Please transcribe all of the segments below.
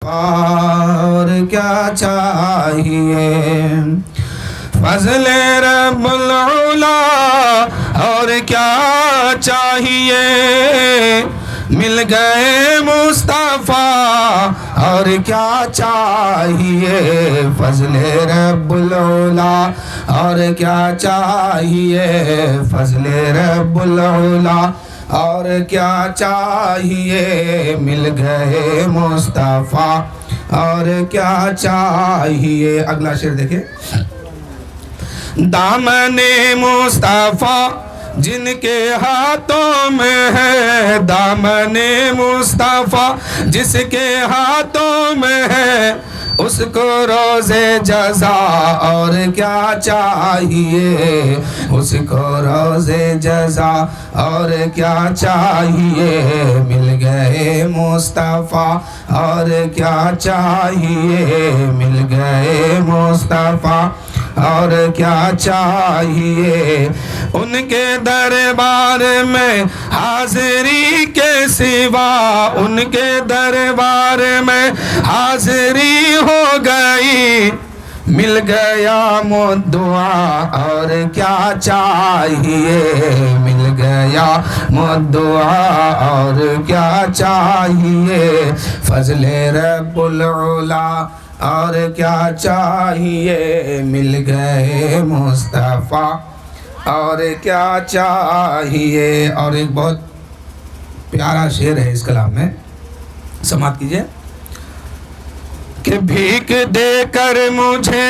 اور کیا چاہیے فضل رب العلا اور کیا چاہیے مل گئے مصطفیٰ اور کیا چاہیے فضل رب العلا اور کیا چاہیے فضل رب العلا اور کیا چاہیے مل گئے مصطفیٰ اور کیا چاہیے اگلا شعر دیکھیں دامن مصطفیٰ جن کے ہاتھوں میں ہے دامن مصطفیٰ جس کے ہاتھوں میں ہے اس کو روز جزا اور کیا چاہیے اس کو روز جزا اور کیا چاہیے مل گئے مصطفیٰ اور کیا چاہیے مل گئے مصطفیٰ اور کیا چاہیے ان کے دربار میں حاضری کے سوا ان کے دربار میں حاضری ہو گئی مل گیا مدعا اور کیا چاہیے مل گیا مدعا اور کیا چاہیے فضل رب العلا اور کیا چاہیے مل گئے مصطفیٰ اور کیا چاہیے اور ایک بہت پیارا شعر ہے اس کلام میں سماعت کیجئے کہ بھیک دے کر مجھے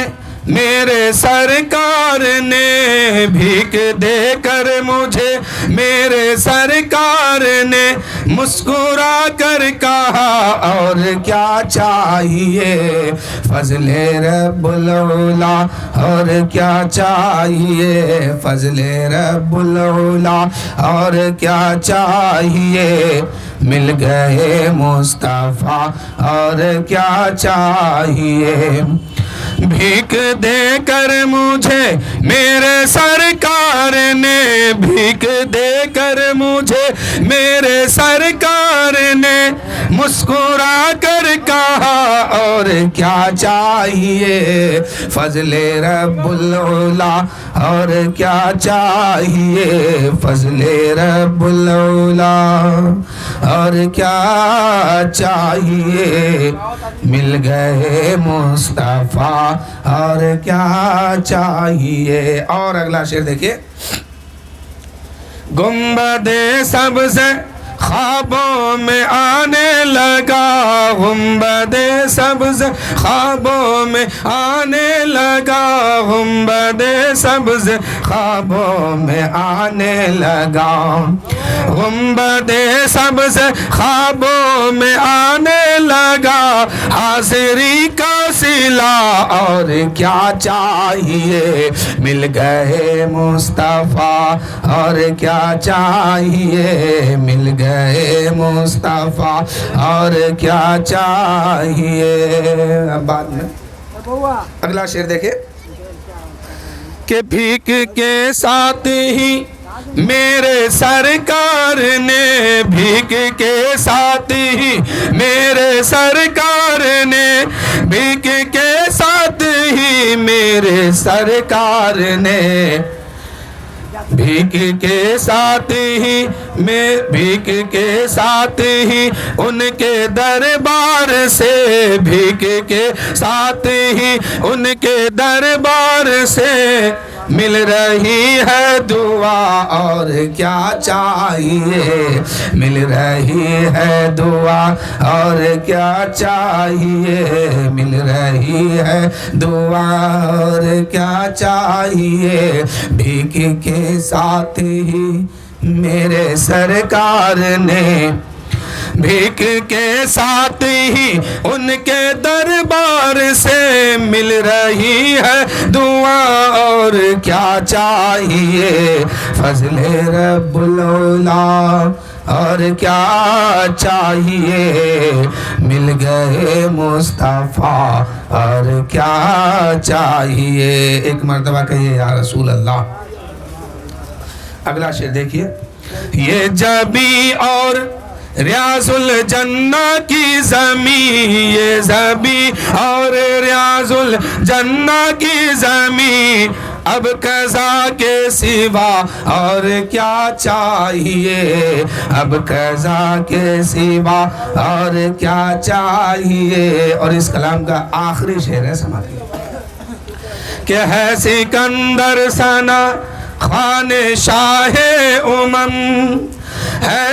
میرے سرکار نے بھیک دے کر مجھے میرے سرکار نے مسکرا کر کہا اور کیا چاہیے فضل رب العلا اور کیا چاہیے فضل رب العلا اور کیا چاہیے مل گئے مصطفیٰ اور کیا چاہیے بھیک دے کر مجھے میرے سرکار نے بھیک دے کر مجھے میرے سرکار نے مسکرا کر کہا اور کیا چاہیے فضل رب العلا اور کیا چاہیے فضل رب العلا اور کیا چاہیے مل گئے مصطفیٰ اور کیا چاہیے اور اگلا شعر دیکھیے گنبد سبز خوابوں میں آنے لگا گنبد سبز خوابوں میں آنے لگا گنبد سبز خوابوں میں آنے لگا گنبد سبز خوابوں میں آنے لگا حاضری کا صلہ اور کیا چاہیے مل گئے مصطفیٰ اور کیا چاہیے مل گئے مصطفیٰ اور کیا چاہیے بعد میں اگلا شعر دیکھیں کہ بھیک کے ساتھ ہی میرے سرکار نے بھیک کے ساتھ ہی میرے سرکار نے بھیک کے ساتھ ہی میرے سرکار نے بھیک کے ساتھ ہی میں بھیک کے ساتھ ہی ان کے دربار سے بھیک کے ساتھ ہی ان کے دربار سے مل رہی ہے دعا اور کیا چاہیے مل رہی ہے دعا اور کیا چاہیے مل رہی ہے دعا اور کیا چاہیے بھیک کے ساتھ ہی میرے سرکار نے بھیک کے ساتھ ہی ان کے دربار سے مل رہی ہے دعا اور کیا چاہیے فضل رب العلا اور کیا چاہیے مل گئے مصطفیٰ اور کیا چاہیے ایک مرتبہ کہیے یا رسول اللہ اگلا شعر دیکھیے یہ جبی اور ریاض الجنہ کی زمین یہ زمین اور ریاض الجنہ کی زمین اب قضا کے سوا اور کیا چاہیے اب قضا کے سوا اور کیا چاہیے. اور اس کلام کا آخری شعر ہے سماعت کہ ہے سکندر ثنا خان شاہ ہے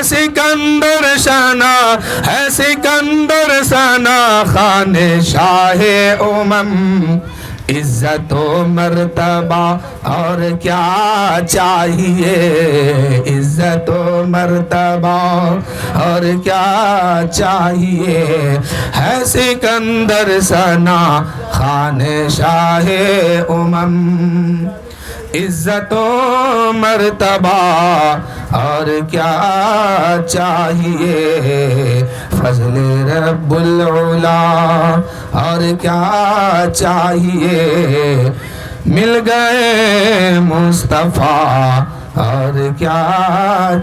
سکندر ثنا ہے سکندر ثنا خان شاہ عزت و مرتبہ اور کیا چاہیے عزت و مرتبہ اور کیا چاہیے ہے سکندر ثنا خان شاہ عزت و مرتبہ اور کیا چاہیے فضل رب العلا اور کیا چاہیے مل گئے مصطفیٰ اور کیا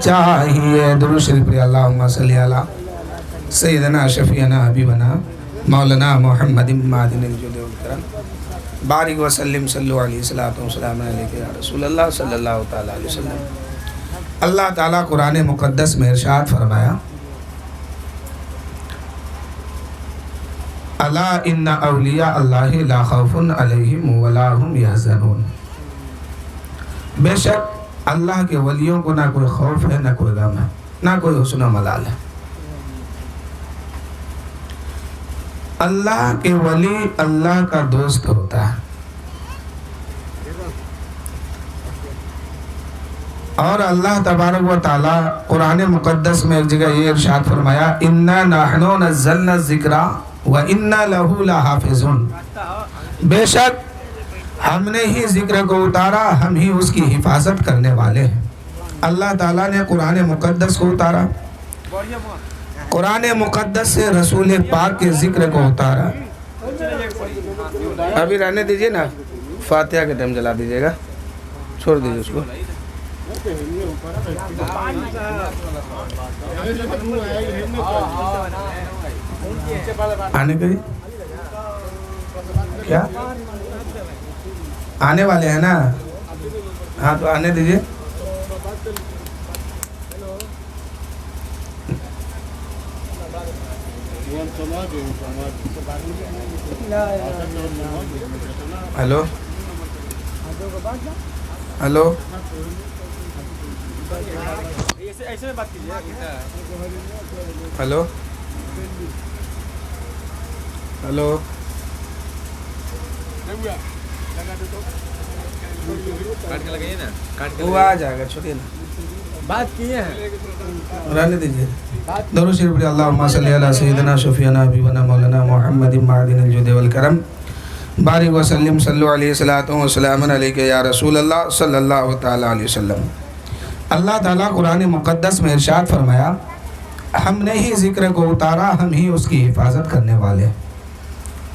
چاہیے. درود شریف پڑھیے. اللہم صلی علی سیدنا شفیعنا حبیبنا مولانا محمد معدن الجود والکرم بارک وسلم صلو علیہ الصلوۃ والسلام علیک یا رسول اللہ صلی اللہ تعالی علیہ وسلم. اللہ تعالیٰ قرآن مقدس میں ارشاد فرمایا الا ان اولیاء اللہ لا خوف علیہم ولا هم یحزنون. بے شک اللہ کے ولیوں کو نہ کوئی خوف ہے نہ کوئی غم ہے نہ کوئی حزن و ملال ہے. اللہ کے ولی اللہ کا دوست ہوتا ہے اور اللہ تبارک و تعالی قرآن مقدس میں ایک جگہ یہ ارشاد فرمایا انا نحن نزلنا الذکر وانا له لحافظون. بے شک ہم نے ہی ذکر کو اتارا ہم ہی اس کی حفاظت کرنے والے ہیں. اللہ تعالیٰ نے قرآن مقدس کو اتارا قرآن مقدس سے رسول پاک کے ذکر کو اتارا. ابھی رہنے دیجئے نا فاتحہ کے ٹائم جلا دیجئے گا چھوڑ دیجئے اس کو. آنے کے کیا آنے والے ہیں نا ہاں تو آنے دیجئے. ہلو ہلو ہلو ہلو وہ آ جائے گا چھوٹی نا بات کیے ہیں رہنے دیجئے. درود شریف پڑھیے. اللہم صلی علی سیدنا شفیعنا حبیبنا مولانا محمد معدن الجود والکرم بارک وسلم صلو علیہ الصلوۃ والسلام علیک یا رسول اللہ صلی اللہ تعالی علیہ وسلم. اللہ تعالیٰ قرآن مقدس میں ارشاد فرمایا ہم نے ہی ذکر کو اتارا ہم ہی اس کی حفاظت کرنے والے ہیں.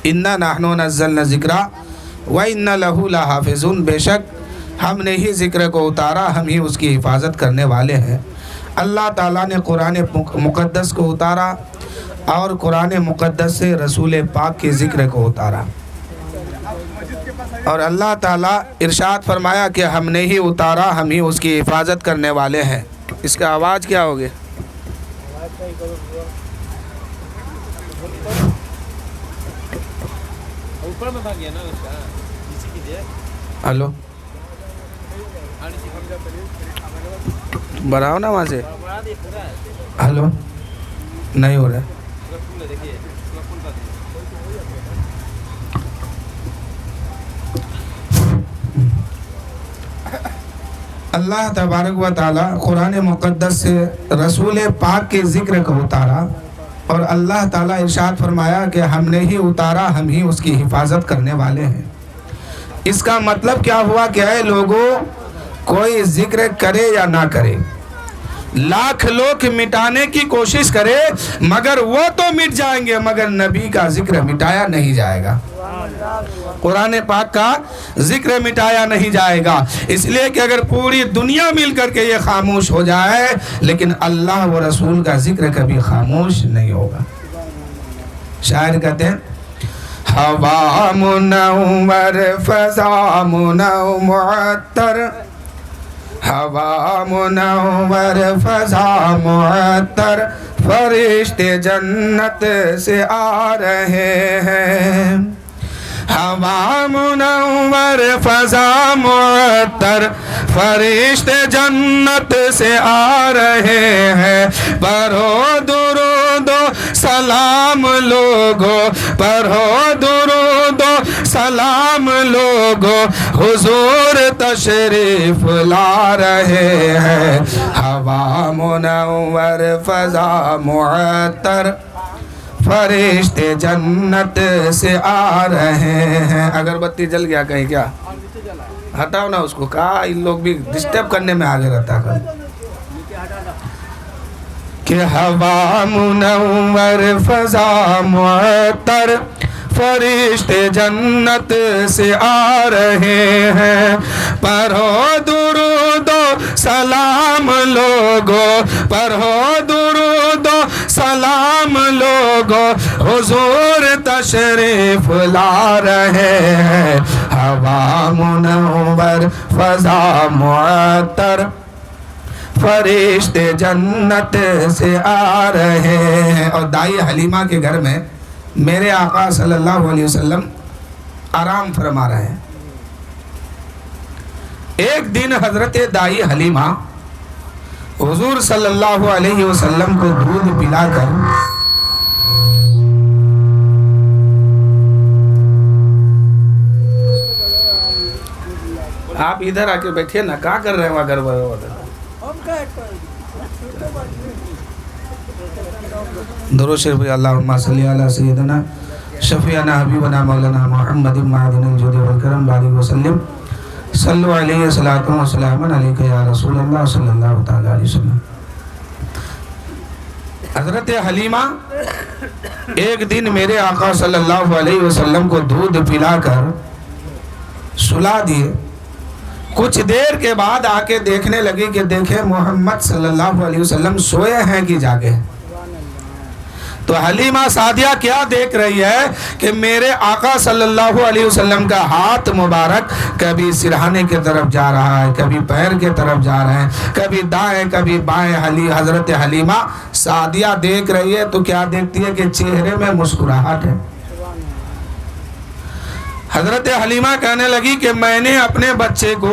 انا نحن نزلنا الذکر وانا له لحافظون. بے شک ہم نے ہی ذکر کو اتارا ہم ہی اس کی حفاظت کرنے والے ہیں. اللہ تعالیٰ نے قرآن مقدس کو اتارا اور قرآن مقدس سے رسول پاک کے ذکر کو اتارا اور اللہ تعالیٰ ارشاد فرمایا کہ ہم نے ہی اتارا ہم ہی اس کی حفاظت کرنے والے ہیں. اس کا آواز کیا ہوگی؟ ہلو بڑھاؤ نا وہاں سے. ہلو نہیں ہو رہا. اللہ تبارک و تعالیٰ قرآن مقدس سے رسول پاک کے ذکر کو اتارا اور اللہ تعالیٰ ارشاد فرمایا کہ ہم نے ہی اتارا ہم ہی اس کی حفاظت کرنے والے ہیں. اس کا مطلب کیا ہوا کہ اے لوگوں کوئی ذکر کرے یا نہ کرے لاکھ لوگ مٹانے کی کوشش کرے مگر وہ تو مٹ جائیں گے مگر نبی کا ذکر مٹایا نہیں جائے گا. قرآن پاک کا ذکر مٹایا نہیں جائے گا، اس لیے کہ اگر پوری دنیا مل کر کے یہ خاموش ہو جائے لیکن اللہ و رسول کا ذکر کبھی خاموش نہیں ہوگا۔ شاعر کہتے ہیں ہوا منور فضا معطر، ہوا منور فضا معطر، فرشتے جنت سے آ رہے ہیں۔ ہوا منور فضا معطر، فرشتے جنت سے آ رہے ہیں، پڑھو درود و سلام لوگو، پڑھو درود و سلام لوگو، حضور تشریف لا رہے ہیں۔ ہوا منور فضا معطر، فرشتے جنت سے آ رہے ہیں۔ اگربتی جل گیا کہیں کیا؟ ہٹاؤ نا اس کو، کہا ان لوگ بھی ڈسٹرب کرنے میں آگے رہتا ہے کہ ہوا منور فضا معطر، فرشتے جنت سے آ رہے ہیں، پڑھو درود و سلام لوگو، پڑھو درود و سلام لوگو، حضور تشریف لا رہے ہیں۔ ہوا منور فضا معطر، فرشتے جنت سے آ رہے ہیں۔ اور دائی حلیمہ کے گھر میں میرے آقا صلی اللہ علیہ وسلم آرام فرما رہے ہیں۔ ایک دن حضرت دائی حلیمہ حضور صلی اللہ علیہ وسلم کو دودھ پلا کر آپ ادھر آ کے بیٹھے نا، کہاں کر رہے ہیں وہاں گھر درود شریف اللہم صلی علی سیدنا شفیعنا حبیبنا مولانا محمد معدن الجود والکرم بارک وسلم صلو علیہ صلاۃ و سلام علیک یا رسول اللہ صلی اللہ تعالی علیہ وسلم۔ حضرت حلیمہ ایک دن میرے آقا صلی اللہ علیہ وسلم کو دودھ پلا کر سلا دیے، کچھ دیر کے بعد آ کے دیکھنے لگی کہ دیکھیں محمد صلی اللہ علیہ وسلم سوئے ہیں کہ جاگے۔ تو حلیمہ سعدیہ کیا دیکھ رہی ہے کہ میرے آقا صلی اللہ علیہ وسلم کا ہاتھ مبارک کبھی سرہانے کی طرف جا رہا ہے، کبھی پیر کی طرف جا رہے ہیں، کبھی دائیں کبھی بائیں۔ حضرت حلیمہ سعدیہ دیکھ رہی ہے تو کیا دیکھتی ہے کہ چہرے میں مسکراہٹ ہے۔ حضرت حلیمہ کہنے لگی کہ میں نے اپنے بچے کو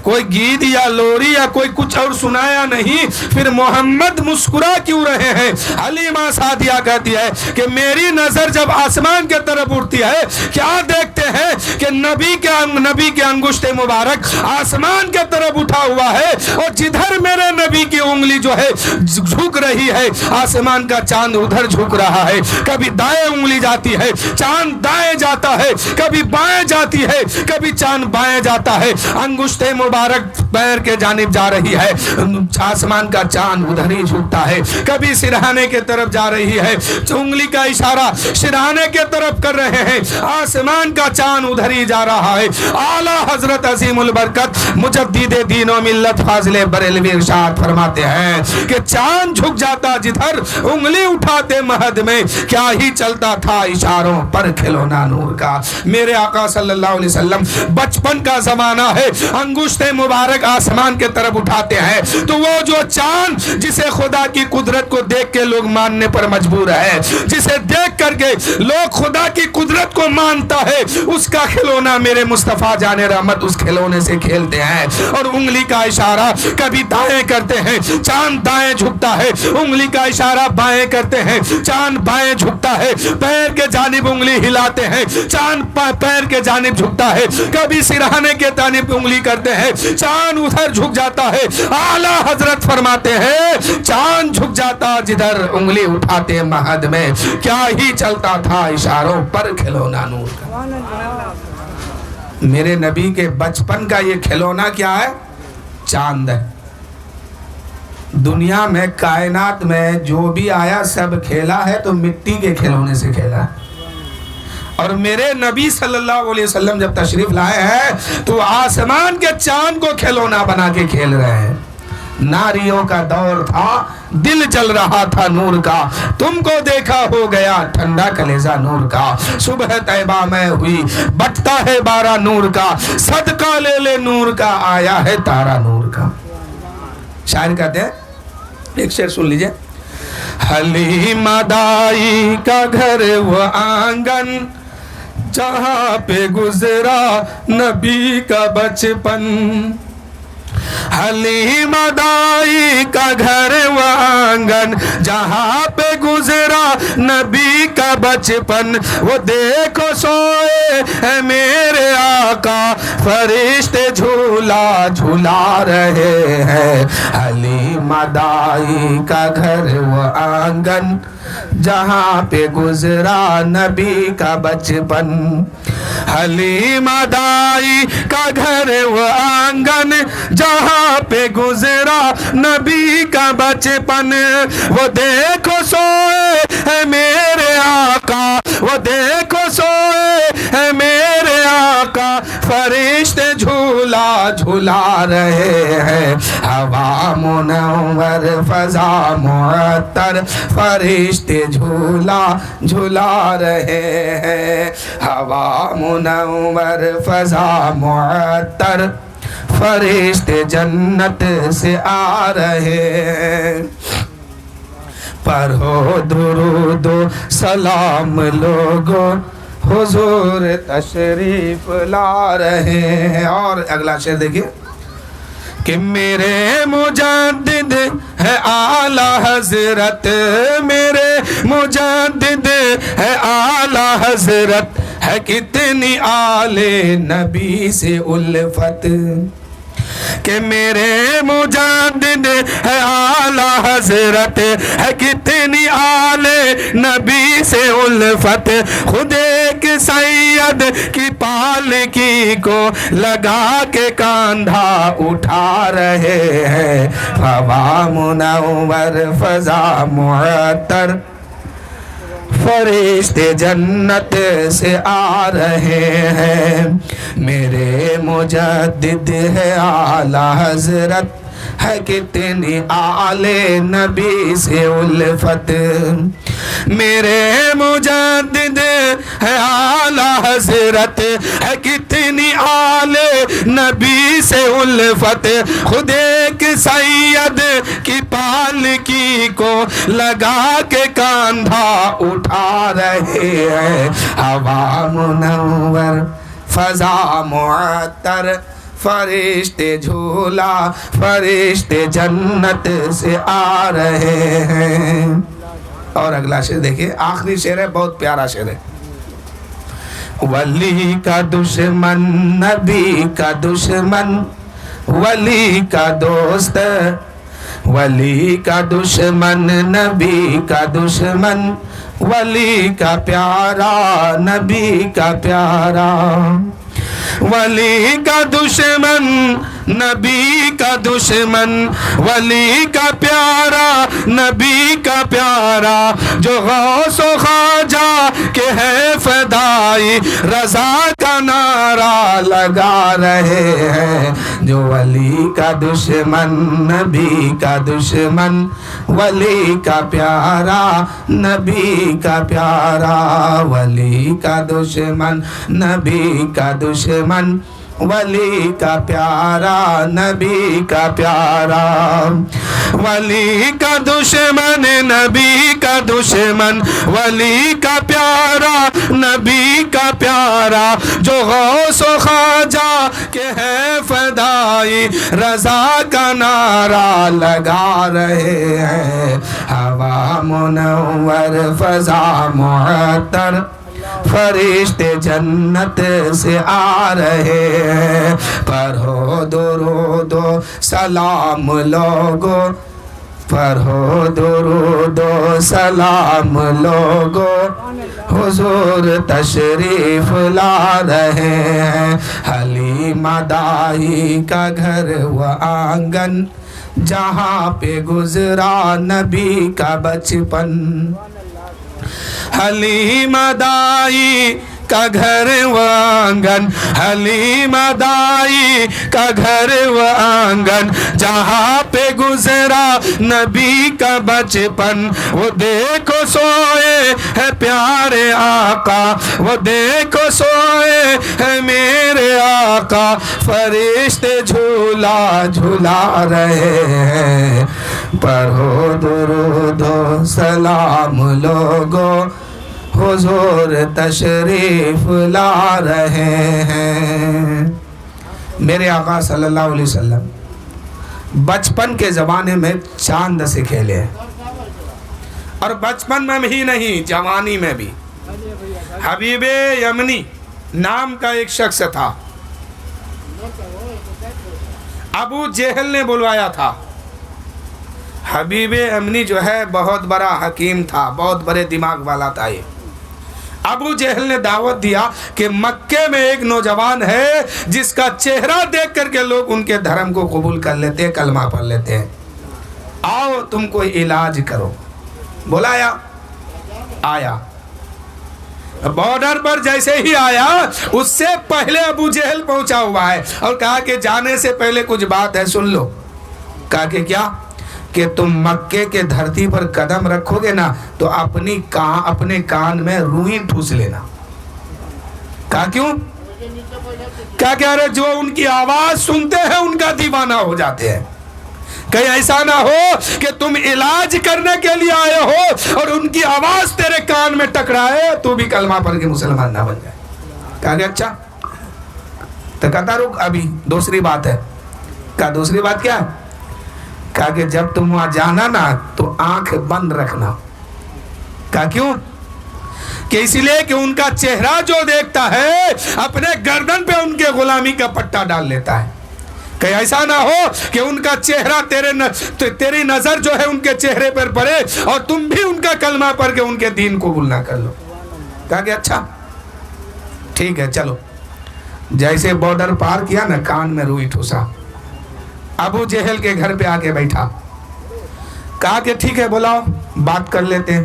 کوئی گیت یا لوری یا کوئی کچھ اور سنایا نہیں، پھر محمد مسکرا کیوں رہے ہیں؟ حلیمہ سعدیہ کہتی ہے کہ میری نظر جب آسمان کے طرف اٹھتی ہے کیا دیکھتے ہیں کہ نبی کے انگشت مبارک آسمان کے طرف اٹھا ہوا ہے، اور جدھر میرے نبی کی انگلی جو ہے جھک رہی ہے آسمان کا چاند ادھر جھک رہا ہے۔ کبھی دائیں انگلی جاتی ہے چاند دائیں جاتا ہے، کبھی بائیں جاتی ہے کبھی چاند بائیں جاتا ہے، انگشت مبارک پیر کے جانب جا رہی ہے، آسمان کا چاند ادھر ہی جھکتا ہے، کبھی سرہانے کے طرف جا رہی ہے، انگلی کا اشارہ سرہانے کے طرف کر رہے ہیں، آسمان کا چاند ادھر ہی جا رہا ہے۔ اعلیٰ حضرت عظیم البرکت مجدد دین و ملت فاضل بریلوی ارشاد فرماتے ہیں کہ چاند جھک جاتا جدھر انگلی اٹھاتے مہد میں، کیا ہی چلتا تھا اشاروں پر کھلونا نور کا۔ میرے آقا صلی اللہ علیہ وسلم بچپن کا زمانہ ہے، انگشت مبارک آسمان کے طرف اٹھاتے ہیں تو وہ جو چاند جسے خدا کی قدرت کو دیکھ کے لوگ ماننے پر مجبور ہے، جسے دیکھ کر کے لوگ خدا کی قدرت کو مانتا ہے، اس کا کھلونا میرے مصطفیٰ جان رحمت اس کھلونے سے کھیلتے ہیں، اور انگلی کا اشارہ کبھی دائیں کرتے ہیں چاند دائیں جھکتا ہے، انگلی کا اشارہ بائیں کرتے ہیں چاند بائیں جھکتا ہے، پیر کے جانب انگلی ہلاتے ہیں چاند پیر کے جانب جھکتا ہے، کبھی سرہانے کے جانب انگلی کرتے ہیں چاند ادھر جھک جاتا ہے۔ اعلیٰ حضرت فرماتے ہیں چاند جھک جاتا جدھر انگلی اٹھاتے مہد میں، کیا ہی چلتا تھا اشاروں پر کھلونا نور کا۔ میرے نبی کے بچپن کا یہ کھلونا کیا ہے؟ چاند ہے۔ دنیا میں کائنات میں جو بھی آیا سب کھیلا ہے تو مٹی کے کھلونے سے کھیلا ہے، اور اور میرے نبی صلی اللہ علیہ وسلم جب تشریف لائے ہیں تو آسمان کے چاند کو کھلونا بنا کے کھیل رہے ہیں. ناریوں کا دور تھا, دل جل رہا تھا نور کا, تم کو دیکھا ہو گیا ٹھنڈا کلیزہ نور کا. صبح طیبہ میں ہوئی بٹتا ہے بارہ نور کا, صدقہ لے لے نور کا, آیا ہے تارا نور کا. شاعر کہتے ہیں, ایک شعر سن لیجئے. حلیمہ دائی کا گھر وہ آنگن جہاں پہ گزرا نبی کا بچپن. حلیمہ دائی کا گھر و آنگن جہاں پہ گزرا نبی کا بچپن. وہ دیکھو سوئے ہے میرے آقا, فرشتے جھولا جھولا رہے ہیں. حلیمہ دائی کا گھر و آنگن جہاں پہ گزرا نبی کا بچپن. حلیمہ دائی کا گھر و آنگن جہاں پہ گزرا نبی کا بچپن. وہ دیکھو سوئے ہے میرے آقا, وہ دیکھو سوئے ہے میرے آقا, فرشتے جھولا جھولا رہے ہیں. ہوا منور فضا معطر فرشتے جھولا جھولا رہے ہیں. ہوا منور فضا معطر فرشتے جنت سے آ رہے ہیں. پڑھو درود و سلام لوگو, حضور تشریف لا رہے ہیں. اور اگلا شعر دیکھیے کہ میرے مجدد ہے اعلیٰ حضرت, میرے مجدد ہے اعلیٰ حضرت, ہے کتنی آل نبی سے الفت. کہ میرے مجدد ہے اعلیٰ حضرت, ہے کتنی آل نبی سے الفت. خود ایک سید کی پالکی کو لگا کے کاندھا اٹھا رہے ہیں. ہوا منور فضا معطر فرشتے جنت سے آ رہے ہیں. میرے مجدد ہے اعلیٰ حضرت, ہے کتنی آل نبی سے الفت. میرے مجدد ہے اعلیٰ حضرت, ہے کتنی آل نبی سے الفت. خود ایک سید کی پالکی کو لگا کے کاندھا اٹھا رہے ہیں. ہوا منور فضا معطر فرشتے جھولا فرشتے جنت سے آ رہے ہیں. اور اگلا شعر دیکھیے, آخری شعر ہے, بہت پیارا شعر ہے. ولی کا دشمن نبی کا دشمن, ولی کا دوست, ولی کا دشمن نبی کا دشمن, ولی کا پیارا نبی کا پیارا. ولی کا دشمن نبی کا دشمن, ولی کا پیارا نبی کا پیارا. جو غوث و خواجہ کے ہے فدائی, رضا کا نعرہ لگا رہے ہیں. جو ولی کا دشمن نبی کا دشمن, ولی کا پیارا نبی کا پیارا. ولی کا دشمن نبی کا دشمن, ولی کا پیارا نبی کا پیارا. ولی کا دشمن نبی کا دشمن, ولی کا پیارا نبی کا پیارا. جو غوث و خواجہ کے ہے فدائی, رضا کا نعرہ لگا رہے ہیں. ہوا منور فضا معطر فرشتے جنت سے آ رہے ہیں. پڑھو درود و سلام لوگو, پڑھو درود و سلام لوگو, حضور تشریف لا رہے ہیں. حلیمہ دائی کا گھر و آنگن جہاں پہ گزرا نبی کا بچپن. حلیمہ دائی کا گھر و آنگن، حلیمہ دائی کا گھر و آنگن، جہاں پہ گزرا نبی کا بچپن، وہ دیکھو سوئے ہے پیارے آقا، وہ دیکھو سوئے ہے میرے آقا، فرشتے جھولا جھولا رہے ہیں، پڑھو درود و سلام لوگو، حضور تشریف لا رہے ہیں۔ میرے آقا صلی اللہ علیہ وسلم بچپن کے زمانے میں چاند سے کھیلے، اور بچپن میں ہی نہیں جوانی میں بھی۔ حبیب یمنی نام کا ایک شخص تھا، ابو جہل نے بلوایا تھا۔ حبیب یمنی جو ہے بہت بڑا حکیم تھا، بہت بڑے دماغ والا تھا۔ یہ ابو جہل نے دعوت دیا کہ مکے میں ایک نوجوان ہے جس کا چہرہ دیکھ کر کے لوگ ان کے دھرم کو قبول کر لیتے ہیں، کلمہ پڑھ لیتے ہیں، آؤ تم کوئی علاج کرو۔ بلایا، آیا، بارڈر پر جیسے ہی آیا اس سے پہلے ابو جہل پہنچا ہوا ہے، اور کہا کہ جانے سے پہلے کچھ بات ہے سن لو۔ کہا کہ کیا؟ کہ تم مکے کے دھرتی پر قدم رکھو گے نا تو اپنے کان میں روئی ٹھوس لینا۔ کہا کیوں؟ کہا کہ ارے جو ان کی آواز سنتے ہیں ان کا دیوانہ ہو جاتے ہیں، کہیں ایسا نہ ہو کہ تم علاج کرنے کے لیے آئے ہو اور ان کی آواز تیرے کان میں ٹکرائے تو بھی کلمہ پڑھ کے مسلمان نہ بن جائے۔ کہا کہ اچھا، تو کہتا رک ابھی دوسری بات ہے۔ کہا دوسری بات کیا ہے؟ کہا کہ جب تم وہاں جانا نا تو آنکھ بند رکھنا۔ کہا کیوں؟ کہ اس لیے کہ ان کا چہرہ جو دیکھتا ہے اپنے گردن پہ ان کے غلامی کا پٹا ڈال لیتا ہے، کہ ایسا نہ ہو کہ ان کا چہرہ تیری نظر جو ہے ان کے چہرے پر پڑے اور تم بھی ان کا کلمہ پڑھ کے ان کے دین قبول نہ کر لو۔ کہا کہ اچھا ٹھیک ہے چلو۔ جیسے بارڈر پار کیا نا کان میں روئی ٹھوسا، ابو جہل کے گھر پہ آ کے بیٹھا۔ کہا کہ ٹھیک ہے بلاؤ بات کر لیتے ہیں۔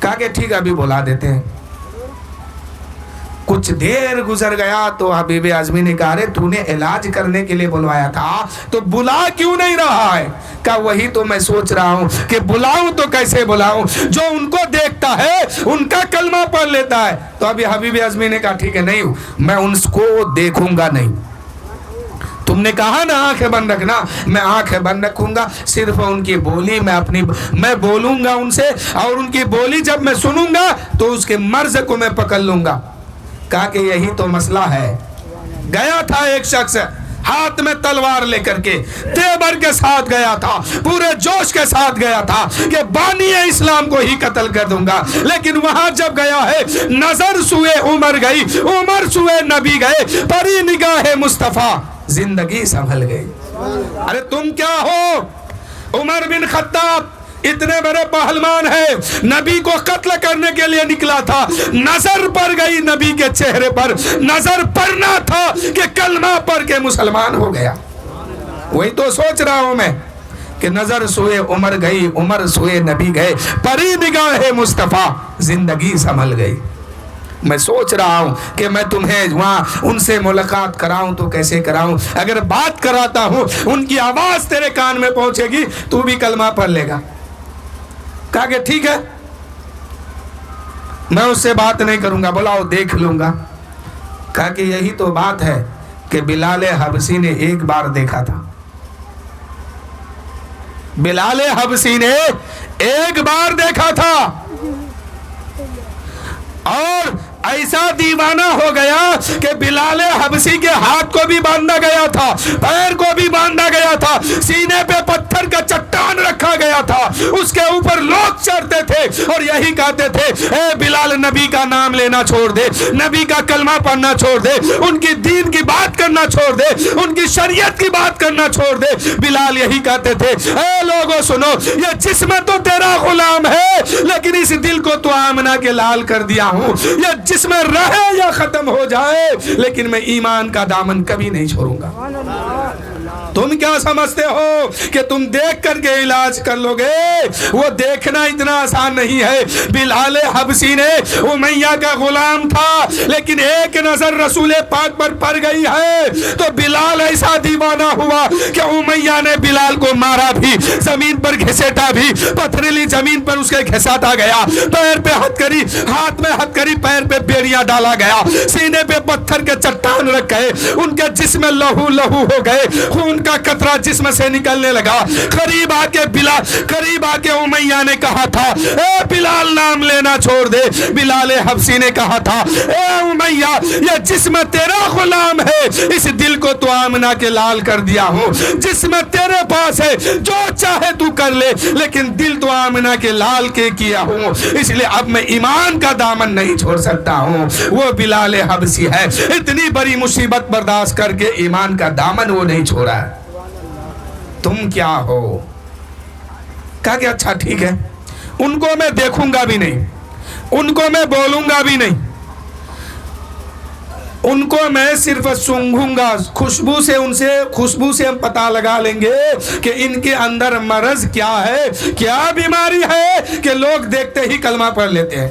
کہا کہ ٹھیک ہے ابھی بلا دیتے ہیں۔ کچھ دیر گزر گیا تو حبیب اعظمی نے کہا رے تو نے علاج کرنے کے لیے بلوایا تھا تو بلا کیوں نہیں رہا ہے؟ کہا وہی تو میں سوچ رہا ہوں کہ بلاؤں تو کیسے بلاؤں، جو ان کو دیکھتا ہے ان کا کلمہ پڑھ لیتا ہے۔ تو ابھی حبیب اعظمی نے کہا ٹھیک ہے نہیں میں ان کو دیکھوں گا نہیں، تم نے کہا نا آنکھیں بند رکھنا، میں آنکھیں بند رکھوں گا، صرف ان کی بولی میں بولوں گا ان سے، اور ان کی بولی جب میں سنوں گا تو اس کے مرض کو میں پکڑ لوں گا۔ کہا کہ یہی تو مسئلہ ہے۔ گیا تھا ایک شخص ہاتھ میں تلوار لے کر کے، تیبر کے ساتھ گیا تھا، پورے جوش کے ساتھ گیا تھا کہ بانی اسلام کو ہی قتل کر دوں گا، لیکن وہاں جب گیا ہے نظر سوئے عمر گئی، عمر سوئے نبی گئے، پری نگاہ مصطفیٰ زندگی سنبھل گئی۔ ارے تم کیا ہو؟ عمر بن خطاب اتنے بڑے پہلوان ہیں، نبی کو قتل کرنے کے لیے نکلا تھا، نظر پڑ گئی نبی کے چہرے پر، نظر پڑنا تھا کہ کلمہ پڑھ کے مسلمان ہو گیا۔ وہی تو سوچ رہا ہوں میں کہ نظر سوئے عمر گئی، عمر سوئے نبی گئے، پری نگاہ مصطفیٰ زندگی سنبھل گئی۔ میں سوچ رہا ہوں کہ میں تمہیں وہاں ان سے ملاقات کراؤں تو کیسے کراؤں، اگر بات کراتا ہوں ان کی آواز تیرے کان میں پہنچے گی تو بھی کلمہ پڑھ لے گا۔ کہا کہ ٹھیک ہے میں اس سے بات نہیں کروں گا، بلاؤ دیکھ لوں گا۔ کہا کہ یہی تو بات ہے کہ بلال حبشی نے ایک بار دیکھا تھا، بلال حبشی نے ایک بار دیکھا تھا، اور ایسا دیوانہ ہو گیا کہ بلال حبشی کے ہاتھ کو بھی باندھا گیا تھا، پیر کو بھی باندھا گیا تھا، سینے پہ پتھر کا چٹان رکھا گیا تھا، اس کے اوپر لوگ چڑھتے تھے اور یہی کہتے تھے اے بلال نبی کا نام لینا چھوڑ دے، نبی کا کلمہ پڑھنا چھوڑ دے، ان کی دین کی بات کرنا چھوڑ دے، ان کی شریعت کی بات کرنا چھوڑ دے۔ بلال یہی کہتے تھے اے لوگوں سنو، یہ جسم تو تیرا غلام ہے لیکن اس دل کو تو آمنہ کے لال کر دیا ہوں، یہ جسم رہے یا ختم ہو جائے لیکن میں ایمان کا دامن کبھی نہیں چھوڑوں گا۔ تم کیا سمجھتے ہو کہ تم دیکھ کر کے علاج کر لو گے؟ وہ دیکھنا اتنا آسان نہیں ہے۔ بلال حبشی نے امیہ کا غلام تھا، لیکن ایک نظر رسول پاک پر پڑ گئی ہے تو بلال ایسا دیوانہ ہوا کہ امیہ نے بلال کو مارا بھی، زمین پر گھسیٹا بھی، پتھریلی زمین پر اس کے گھساتا گیا، پیر پہ ہتھ کری، ہاتھ میں ہتھ کری، پیر پہ بیڑیاں ڈالا گیا، سینے پہ پتھر کے چٹان رکھ گئے، ان کے جسم لہو لہو ہو گئے، خون کا قطرہ جسم سے نکلنے لگا۔ قریب آ کے امیہ نے کہا تھا اے بلال نام لینا چھوڑ دے۔ بلال حبشی نے کہا تھا اے امیہ یہ جسم تیرا غلام ہے، اس دل کو تو آمنہ کے لال کر دیا ہوں، جسم تیرے پاس ہے جو چاہے تو کر لے، لیکن دل تو آمنہ کے لال کے کیا ہوں، اس لیے اب میں ایمان کا دامن نہیں چھوڑ سکتا ہوں۔ وہ بلال حبشی ہے، اتنی بڑی مصیبت برداشت کر کے ایمان کا دامن وہ نہیں چھوڑا۔ تم کیا ہو؟ کہا کہ اچھا ٹھیک ہے، ان کو میں دیکھوں گا بھی نہیں، ان کو میں بولوں گا بھی نہیں، ان کو میں صرف سونگھوں گا، خوشبو سے ہم پتہ لگا لیں گے کہ ان کے اندر مرض کیا ہے، کیا بیماری ہے کہ لوگ دیکھتے ہی کلمہ پڑھ لیتے ہیں۔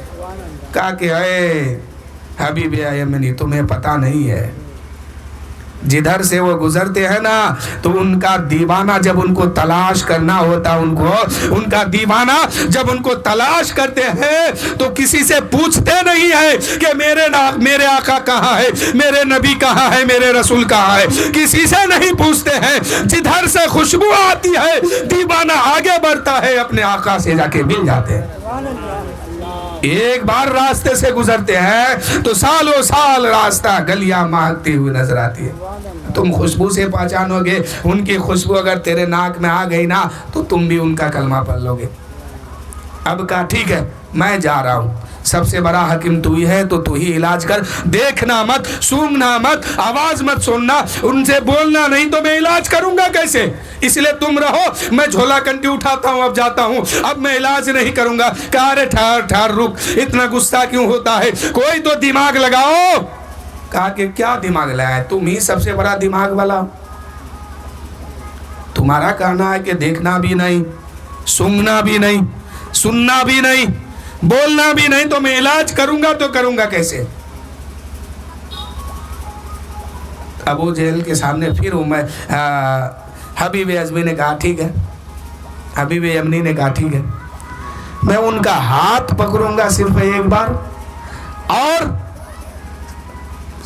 کہا کہ اے حبیب یمنی تمہیں پتہ نہیں ہے، جدھر سے وہ گزرتے ہیں نا تو ان کا دیوانہ جب ان کو تلاش کرنا ہوتا، ان کا دیوانہ جب ان کو تلاش کرتے ہیں تو کسی سے پوچھتے نہیں ہیں کہ میرے آقا کہاں ہے، میرے نبی کہاں ہے، میرے رسول کہاں ہے، کسی سے نہیں پوچھتے ہیں، جدھر سے خوشبو آتی ہے دیوانہ آگے بڑھتا ہے، اپنے آقا سے جا کے مل جاتے ہیں۔ ایک بار راستے سے گزرتے ہیں تو سالوں سال راستہ گلیاں مہکتی ہوئی نظر آتی ہے، تم خوشبو سے پہچانو گے، ان کی خوشبو اگر تیرے ناک میں آ گئی نا تو تم بھی ان کا کلمہ پڑھ لو گے۔ اب کہا ٹھیک ہے میں جا رہا ہوں، سب سے بڑا حکیم تو ہی ہے تو تو ہی علاج کر، دیکھنا مت، سونگنا مت، آواز مت سننا، ان سے بولنا نہیں تو میں علاج کروں گا کیسے؟ اس لیے تم رہو، میں جھولا کنٹی اٹھاتا ہوں، اب جاتا ہوں، اب میں علاج نہیں کروں گا۔ کہا ارے ٹھہر رک، اتنا غصہ کیوں ہوتا ہے، کوئی تو دماغ لگاؤ۔ کہا کہ کیا دماغ لگا ہے، تم ہی سب سے بڑا دماغ والا، تمہارا کہنا ہے کہ دیکھنا بھی نہیں، سننا بھی نہیں، سننا بھی نہیں، بولنا بھی نہیں، تو میں علاج کروں گا تو کروں گا کیسے؟ ابو جہل کے سامنے پھر حبیب ازمی نے کہا ٹھیک ہے، حبیب یمنی نے کہا ٹھیک ہے، میں ان کا ہاتھ پکڑوں گا صرف ایک بار اور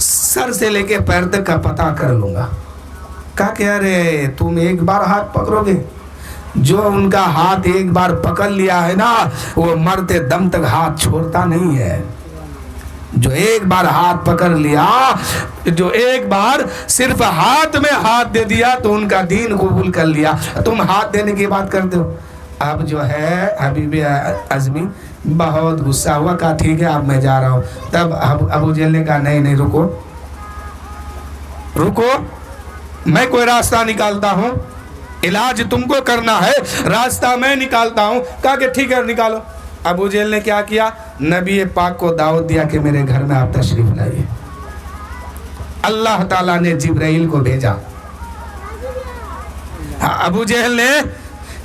سر سے لے کے پیر تک کا پتہ کر لوں گا۔ کہا کہ ارے تم ایک بار ہاتھ پکڑو گے؟ جو ان کا ہاتھ ایک بار پکڑ لیا ہے نا وہ مرتے دم تک ہاتھ چھوڑتا نہیں ہے۔ جو ایک بار ہاتھ پکڑ لیا، جو ایک بار صرف ہاتھ میں ہاتھ دے دیا تو ان کا دین قبول کر لیا۔ تم ہاتھ دینے کی بات کرتے ہو۔ اب جو ہے حبیب ازمی بہت غصہ ہوا، کہا ٹھیک ہے اب میں جا رہا ہوں۔ تب ابو جہل نے کہا نہیں رکو، میں کوئی راستہ نکالتا ہوں، علاج تم کو کرنا ہے، راستہ میں نکالتا ہوں۔ کہا کہ ٹھیک ہے نکالو۔ ابو جہل نے کیا کیا، نبی پاک کو دعوت دیا کہ میرے گھر میں آپ تشریف لائیے۔ اللہ تعالیٰ نے جبرائیل کو بھیجا، ابو جہل نے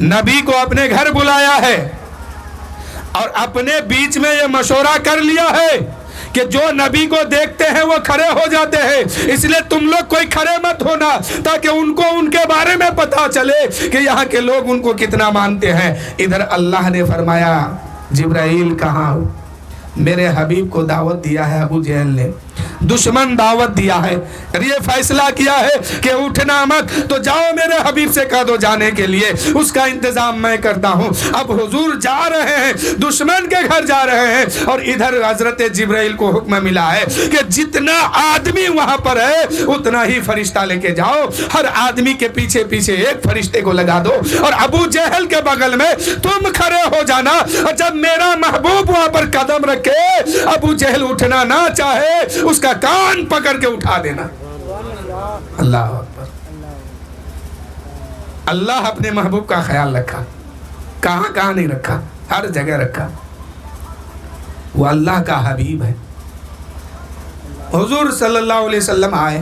نبی کو اپنے گھر بلایا ہے اور اپنے بیچ میں یہ مشورہ کر لیا ہے کہ جو نبی کو دیکھتے ہیں وہ کھڑے ہو جاتے ہیں، اس لیے تم لوگ کوئی کھڑے مت ہونا تاکہ ان کو ان کے بارے میں پتا چلے کہ یہاں کے لوگ ان کو کتنا مانتے ہیں۔ ادھر اللہ نے فرمایا جبرائیل کہاں ہو؟ میرے حبیب کو دعوت دیا ہے ابو جہل نے، دشمن دعوت دیا ہے، یہ فیصلہ کیا ہے کہ اٹھنا مت، تو جاؤ میرے حبیب سے کہہ دو جانے کے لیے، اس کا انتظام میں کرتا ہوں۔ اب حضور جا رہے ہیں، دشمن کے گھر جا رہے ہیں، اور ادھر حضرت جبرائیل کو حکم ملا ہے کہ جتنا آدمی وہاں پر ہے اتنا ہی فرشتہ لے کے جاؤ، ہر آدمی کے پیچھے پیچھے ایک فرشتے کو لگا دو، اور ابو جہل کے بغل میں تم کھڑے ہو جانا، اور جب میرا محبوب وہاں پر قدم رکھے، ابو جہل اٹھنا نہ چاہے، اس کا کان پکڑ کے اٹھا دینا۔ اللہ اکبر۔ اللہ اپنے محبوب کا خیال رکھا، کہاں نہیں رکھا، ہر جگہ رکھا۔ وہ اللہ کا حبیب ہے۔ حضور صلی اللہ علیہ وسلم آئے،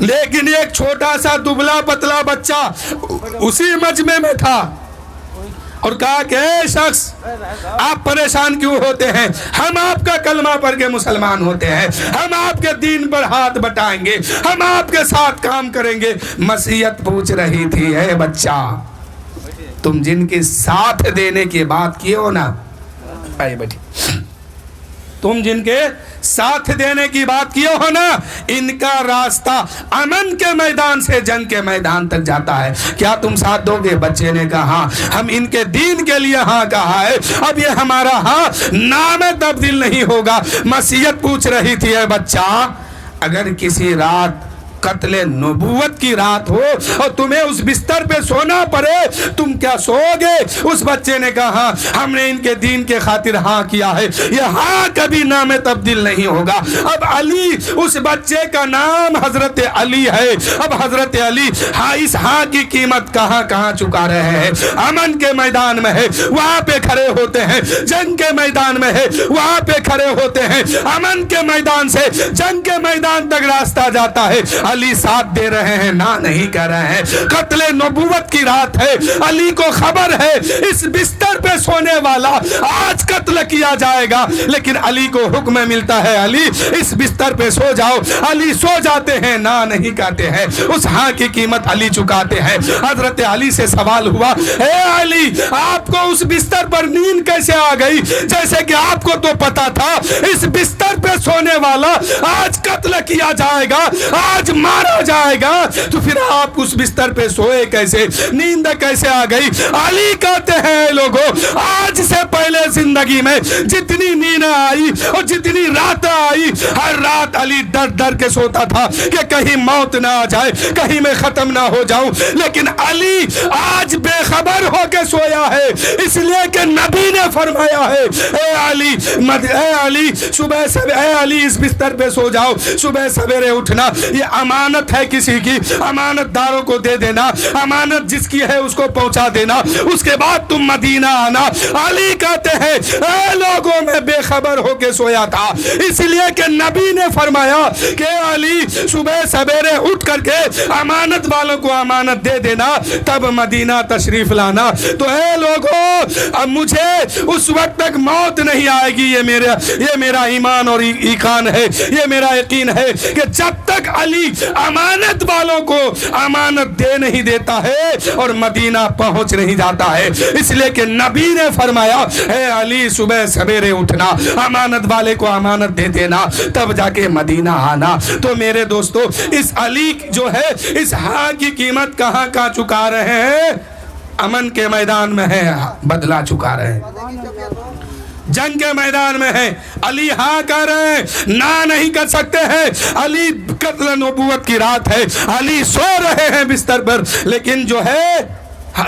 لیکن ایک چھوٹا سا دبلا پتلا بچہ اسی مجمع میں تھا اور کہا کہ اے شخص آپ پریشان کیوں ہوتے ہیں؟ ہم آپ کا کلمہ پڑھ کے مسلمان ہوتے ہیں، ہم آپ کے دین پر ہاتھ بٹائیں گے، ہم آپ کے ساتھ کام کریں گے۔ مسیحیت پوچھ رہی تھی اے بچہ تم جن کے ساتھ دینے کی بات کیے ہو نا، آئیے بیٹھی، تم جن کے ساتھ دینے کی بات کیے ہو نا، ان کا راستہ امن کے میدان سے جنگ کے میدان تک جاتا ہے، کیا تم ساتھ دو گے؟ بچے نے کہا ہاں، ہم ان کے دین کے لیے ہاں کہا ہے، اب یہ ہمارا ہاں نام تبدیل نہیں ہوگا۔ مسیحیت پوچھ رہی تھی اے بچہ اگر کسی رات قتل نبوت کی رات ہو اور تمہیں اس بستر پہ سونا پڑے تم کیا سو گے؟ اس بچے نے کہا ہاں ہم نے ان کے دین کے خاطر ہاں کیا ہے، یہ ہاں کبھی نام تبدیل نہیں ہوگا۔ اب علی، اس بچے کا نام حضرت علی ہے، اب حضرت علی ہاں اس ہاں کی قیمت کہاں کہاں چکا رہے ہیں۔ امن کے میدان میں ہے وہاں پہ کھڑے ہوتے ہیں، جنگ کے میدان میں ہے وہاں پہ کھڑے ہوتے ہیں، امن کے میدان سے جنگ کے میدان تک راستہ جاتا ہے۔ علی ساتھ دے رہے ہیں، نہ نہیں کہہ رہے ہیں۔ قتل نبوت کی رات ہے، علی کو خبر ہے اس بستر پہ سونے والا آج قتل کیا جائے گا، لیکن علی کو حکم ملتا ہے علی اس بستر پہ سو جاؤ۔ علی سو جاتے ہیں، نہ نہیں کہتے ہیں، اس ہاں کی قیمت علی چکاتے ہیں۔ حضرت علی سے سوال ہوا اے علی آپ کو اس بستر پر نیند کیسے آ گئی؟ جیسے کہ آپ کو تو پتا تھا اس بستر پہ سونے والا آج قتل کیا جائے گا، آج مارا جائے گا، تو پھر آپ اس بستر پہ سوئے کیسے؟ نیند کیسے آ گئی؟ علی کہتے ہیں لوگوں آج سے پہلے زندگی میں جتنی نیند آئی اور جتنی رات آئی، ہر رات علی ڈر ڈر کے سوتا تھا کہ کہیں موت نہ آ جائے، کہیں میں ختم نہ ہو جاؤں، لیکن علی آج بے خبر ہو کے سویا ہے، اس لیے کہ نبی نے فرمایا ہے اے علی صبح سویرے، اے علی اس بستر پہ سو جاؤ، صبح سویرے اٹھنا، یہ امانت ہے کسی کی، امانت داروں کو دے دینا، امانت جس کی ہے اس کو پہنچا دینا، اس کے بعد تم مدینہ آنا۔ علی کہتے ہیں اے لوگوں میں بے خبر ہو کے سویا تھا، اس لیے کہ نبی نے فرمایا کہ علی صبح سویرے اٹھ کر کے امانت والوں کو امانت دے دینا، تب مدینہ تشریف لانا۔ تو اے لوگوں اب مجھے اس وقت تک موت نہیں آئے گی، یہ میرا ایمان اور ایقان ہے، یہ میرا یقین ہے کہ جب تک علی امانت والوں کو امانت دے نہیں دیتا ہے اور مدینہ پہنچ نہیں جاتا ہے، اس لیے کہ نبی نے فرمایا اے علی صبح سویرے اٹھنا، امانت والے کو امانت دے دینا، تب جا کے مدینہ آنا۔ تو میرے دوستو اس علی جو ہے اس ہاں کی قیمت کہاں کہاں چکا رہے ہیں؟ امن کے میدان میں ہے بدلہ چکا رہے ہیں، جنگ کے میدان میں ہے علی ہاں کہہ رہے ہیں، نہ نہیں کر سکتے ہیں۔ علی قتل نبوت کی رات ہے، علی سو رہے ہیں بستر پر، لیکن جو ہے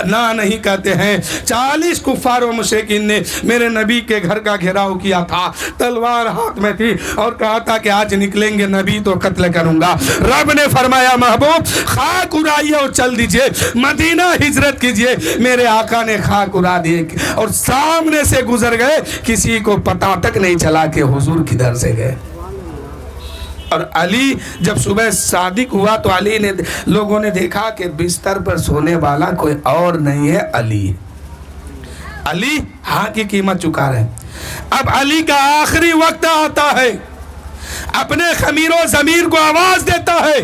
نہ نہیں کہتے ہیں۔ 40 کفار و مشرکین نے میرے نبی کے گھر کا گھیراؤ کیا تھا، تلوار ہاتھ میں تھی اور کہا تھا کہ آج نکلیں گے نبی تو قتل کروں گا۔ رب نے فرمایا محبوب خاک اڑائیے اور چل دیجئے، مدینہ ہجرت کیجئے۔ میرے آقا نے خاک اڑا دیے اور سامنے سے گزر گئے، کسی کو پتہ تک نہیں چلا کہ حضور کدھر سے گئے۔ اور علی جب صبح صادق ہوا تو علی نے لوگوں نے دیکھا کہ بستر پر سونے والا کوئی اور نہیں ہے، علی ہاں کی قیمت چکا رہے۔ اب علی کا آخری وقت آتا ہے، اپنے خمیر و ضمیر کو آواز دیتا ہے،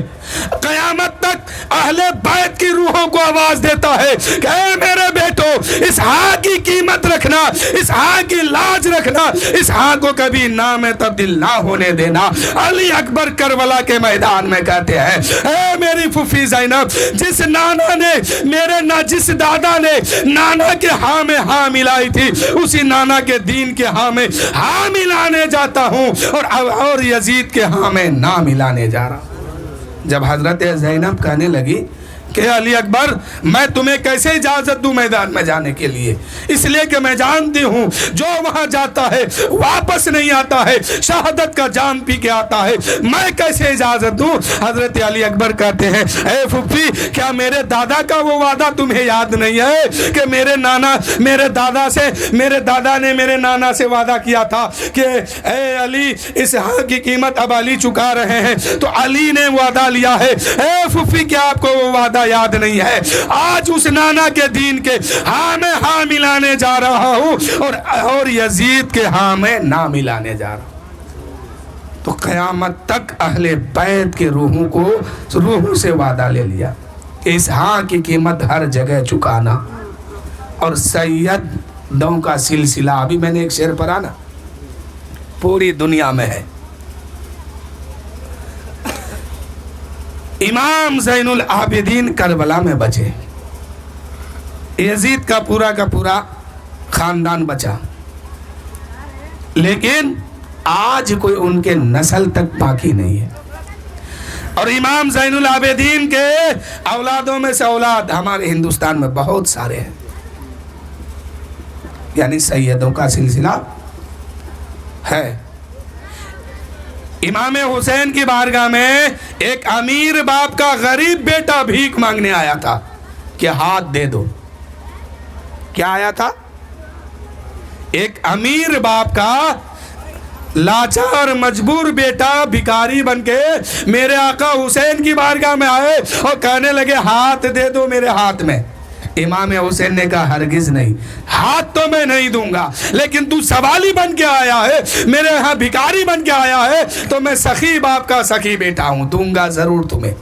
قیامت تک اہل بیت کی روحوں کو آواز دیتا ہے کہ اے میرے بیٹو اس ہاں کی قیمت رکھنا، اس ہاں کی لاج رکھنا، اس ہاں کو کبھی نام تبدیل نہ ہونے دینا۔ علی اکبر کربلا کے میدان میں کہتے ہیں اے میری پھوپھی زینب، جس نانا نے جس دادا نے نانا کے ہاں میں ہاں ملائی تھی، اسی نانا کے دین کے ہاں میں ہاں ملانے جاتا ہوں اور یزید کے ہاں میں نہ ملانے جا رہا ہوں۔ جب حضرت زینب کہنے لگی کہ علی اکبر میں تمہیں کیسے اجازت دوں میدان میں جانے کے لیے، اس لیے کہ میں جانتی ہوں جو وہاں جاتا ہے واپس نہیں آتا ہے، شہادت کا جام پی کے آتا ہے، میں کیسے اجازت دوں؟ حضرت علی اکبر کہتے ہیں اے پھوپھی کیا میرے دادا کا وہ وعدہ تمہیں یاد نہیں ہے کہ میرے دادا نے میرے نانا سے وعدہ کیا تھا کہ اے علی اس حق کی قیمت اب علی چکا رہے ہیں، تو علی نے وعدہ لیا ہے۔ اے پھوپھی کیا آپ کو وہ وعدہ یاد نہیں ہے؟ آج اس نانا کے دین کے ہاں میں ہاں ملانے جا رہا ہوں اور یزید کے ہاں میں نہ ملانے جا رہا ہوں۔ تو قیامت تک اہل بیت کے روحوں سے وعدہ لے لیا کہ اس ہاں کی قیمت ہر جگہ چکانا۔ اور سیدوں کا سلسلہ ابھی میں نے ایک شعر پڑھا نا، پوری دنیا میں ہے۔ امام زین العابدین کربلا میں بچے، یزید کا پورا خاندان بچا، لیکن آج کوئی ان کے نسل تک باقی نہیں ہے۔ اور امام زین العابدین کے اولادوں میں سے اولاد ہمارے ہندوستان میں بہت سارے ہیں، یعنی سیدوں کا سلسلہ ہے۔ امام حسین کی بارگاہ میں ایک امیر باپ کا غریب بیٹا بھیک مانگنے آیا تھا کہ ہاتھ دے دو۔ کیا آیا تھا؟ ایک امیر باپ کا لاچار مجبور بیٹا بھکاری بن کے میرے آقا حسین کی بارگاہ میں آئے اور کہنے لگے ہاتھ دے دو میرے ہاتھ میں۔ امام حسین نے کہا ہرگز نہیں، ہاتھ تو میں نہیں دوں گا، لیکن تو سوالی بن کے آیا ہے، میرے ہاں بھکاری بن کے آیا ہے، تو میں سخی باپ کا سخی بیٹا ہوں، دوں گا ضرور تمہیں،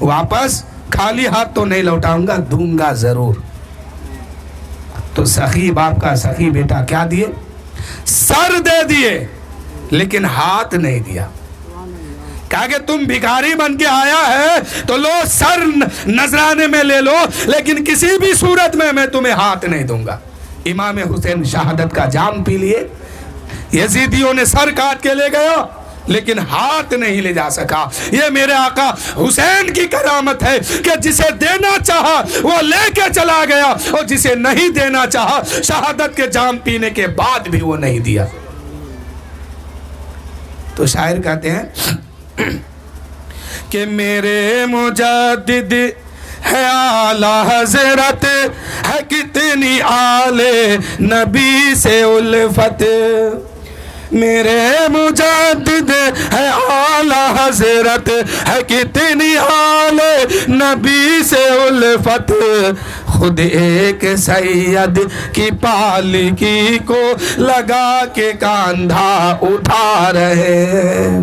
واپس خالی ہاتھ تو نہیں لوٹاؤں گا، دوں گا ضرور۔ تو سخی باپ کا سخی بیٹا کیا دیے؟ سر دے دیے، لیکن ہاتھ نہیں دیا۔ کہا کہ تم بھکاری بن کے آیا ہے تو لو سر نذرانے میں لے لو، لیکن کسی بھی صورت میں تمہیں ہاتھ نہیں دوں گا۔ امام حسین شہادت کا جام پی لیے، یزیدیوں نے سر کاٹ کے لے گیا لیکن ہاتھ نہیں لے جا سکا۔ یہ میرے آقا حسین کی کرامت ہے کہ جسے دینا چاہا وہ لے کے چلا گیا، اور جسے نہیں دینا چاہا شہادت کے جام پینے کے بعد بھی وہ نہیں دیا۔ تو شاعر کہتے ہیں کہ میرے مجدد ہے اعلیٰ حضرت، ہے کتنی آل نبی سے الفت، میرے مجدد ہے اعلیٰ حضرت، ہے کتنی آل نبی سے الفت، خود ایک سید کی پالکی کو لگا کے کاندھا اٹھا رہے،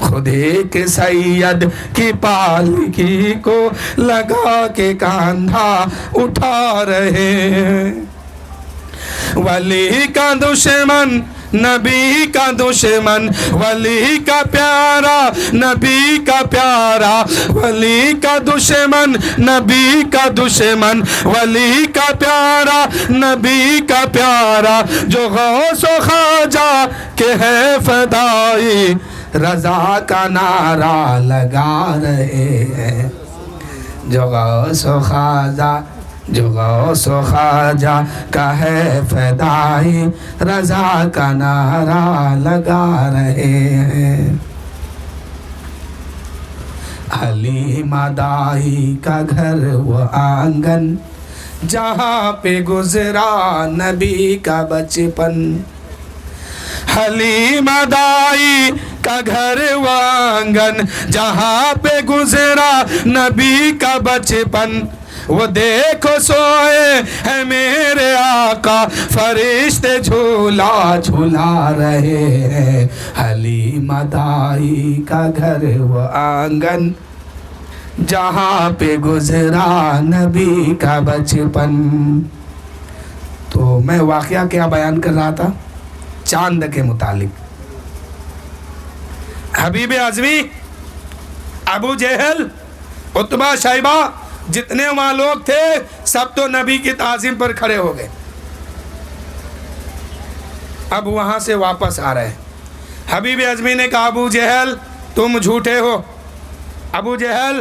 خود ایک سید کی پالکی کو لگا کے کاندھا اٹھا رہے، ولی کا دشمن نبی کا دشمن، ولی کا پیارا نبی کا پیارا، ولی کا دشمن نبی کا دشمن، ولی کا پیارا نبی کا پیارا، جو غوث و خواجہ کے ہے فدائی، رضا کا نعرہ لگا رہے ہیں، جو غوث و خواجہ، جو غوث و خواجہ کا ہے فدائی، رضا کا نعرہ لگا رہے ہیں۔ علی مدائی کا گھر و آنگن، جہاں پہ گزرا نبی کا بچپن، حلیم دائی کا گھر و آنگن، جہاں پہ گزرا نبی کا بچپن، وہ دیکھو سوئے ہے میرے آقا، فرشتے جھولا جھولا رہے ہیں، حلیم دائی کا گھر و آنگن، جہاں پہ گزرا نبی کا بچپن۔ تو میں واقعہ کیا بیان کر رہا تھا؟ چاند کے متعلق۔ حبیب اعظمی، ابو جہل، عتبہ، شیبہ، جتنے وہاں لوگ تھے سب تو نبی کی تعظیم پر کھڑے ہو گئے۔ اب وہاں سے واپس آ رہے ہیں۔ حبیب اعظمی نے کہا ابو جہل تم جھوٹے ہو، ابو جہل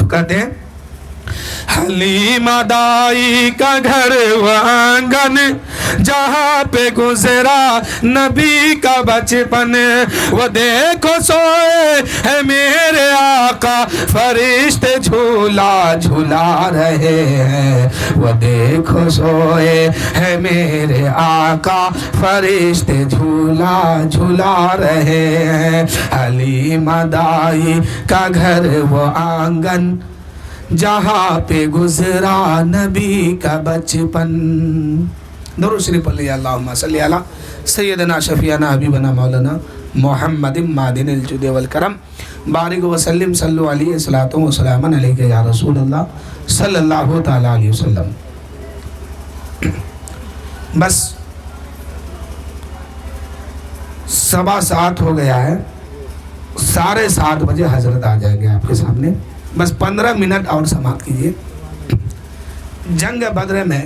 تو کہتے ہیں حلیمہ دائی کا گھر و آنگن جہاں پہ گزرا نبی کا بچپن، وہ دیکھو سوئے ہے میرے آقا فرشتے جھولا جھولا رہے ہیں، وہ دیکھو سوئے ہے میرے آقا فرشتے جھولا جھولا رہے ہیں۔ حلیمہ دائی کا گھر و آنگن جہاں پہ گزرا نبی کا بچپن۔ درود شریف پڑھ لیجیے، اللہم صلی علی سیدنا شفیعنا حبیبنا مولانا محمد معدن الجود والکرم بارک وسلم صلو علیہ صلاۃ و سلام علیک یا رسول اللہ صلی اللہ تعالی علیہ وسلم۔ بس 7:15 ہو گیا ہے، 7:30 بجے حضرت آ جائیں گے آپ کے سامنے، بس 15 منٹ اور سماعت کیجئے۔ جنگ بدر میں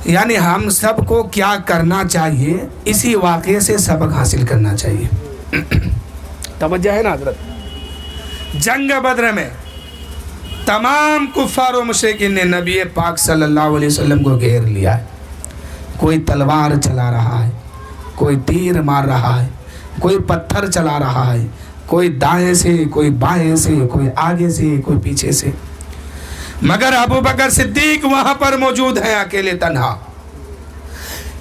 یعنی ہم سب کو کیا کرنا چاہیے، اسی واقعے سے سبق حاصل کرنا چاہیے۔ توجہ ہے نا حضرت؟ جنگ بدر میں تمام کفار و مشرکین نے نبی پاک صلی اللہ علیہ وسلم کو گھیر لیا ہے۔ کوئی تلوار چلا رہا ہے، کوئی تیر مار رہا ہے، کوئی پتھر چلا رہا ہے، کوئی دائیں سے، کوئی بائیں سے، کوئی آگے سے، کوئی پیچھے سے، مگر ابو بکر صدیق وہاں پر موجود ہیں اکیلے تنہا۔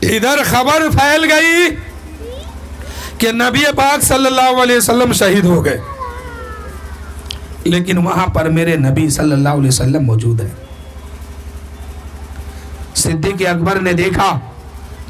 ادھر خبر پھیل گئی کہ نبی پاک صلی اللہ علیہ وسلم شہید ہو گئے، لیکن وہاں پر میرے نبی صلی اللہ علیہ وسلم موجود ہیں۔ صدیق اکبر نے دیکھا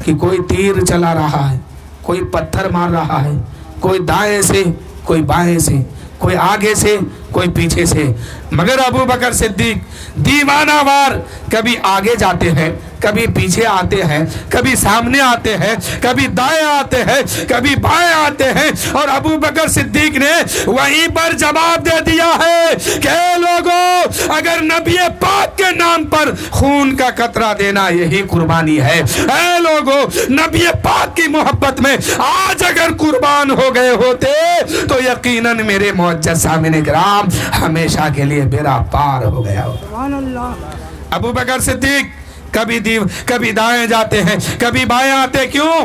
کہ کوئی تیر چلا رہا ہے، کوئی پتھر مار رہا ہے، کوئی دائیں سے، کوئی بائیں سے، کوئی آگے سے، کوئی پیچھے سے، مگر ابو بکر صدیق دیوانہ وار کبھی آگے جاتے ہیں، کبھی پیچھے آتے ہیں، کبھی سامنے آتے ہیں، کبھی دائیں آتے ہیں، کبھی بائیں آتے ہیں، اور ابو بکر صدیق نے وہیں پر جواب دے دیا ہے کہ اے لوگوں، اگر نبی پاک کے نام پر خون کا قطرہ دینا یہی قربانی ہے، اے لوگوں، نبی پاک کی محبت میں آج اگر قربان ہو گئے ہوتے تو یقیناً میرے معزز سامعین کرام ہمیشہ کے لیے بیڑا پار ہو گیا ہوتا۔ ابو بکر صدیق کبھی دائیں جاتے ہیں، کبھی بائیں آتے، کیوں؟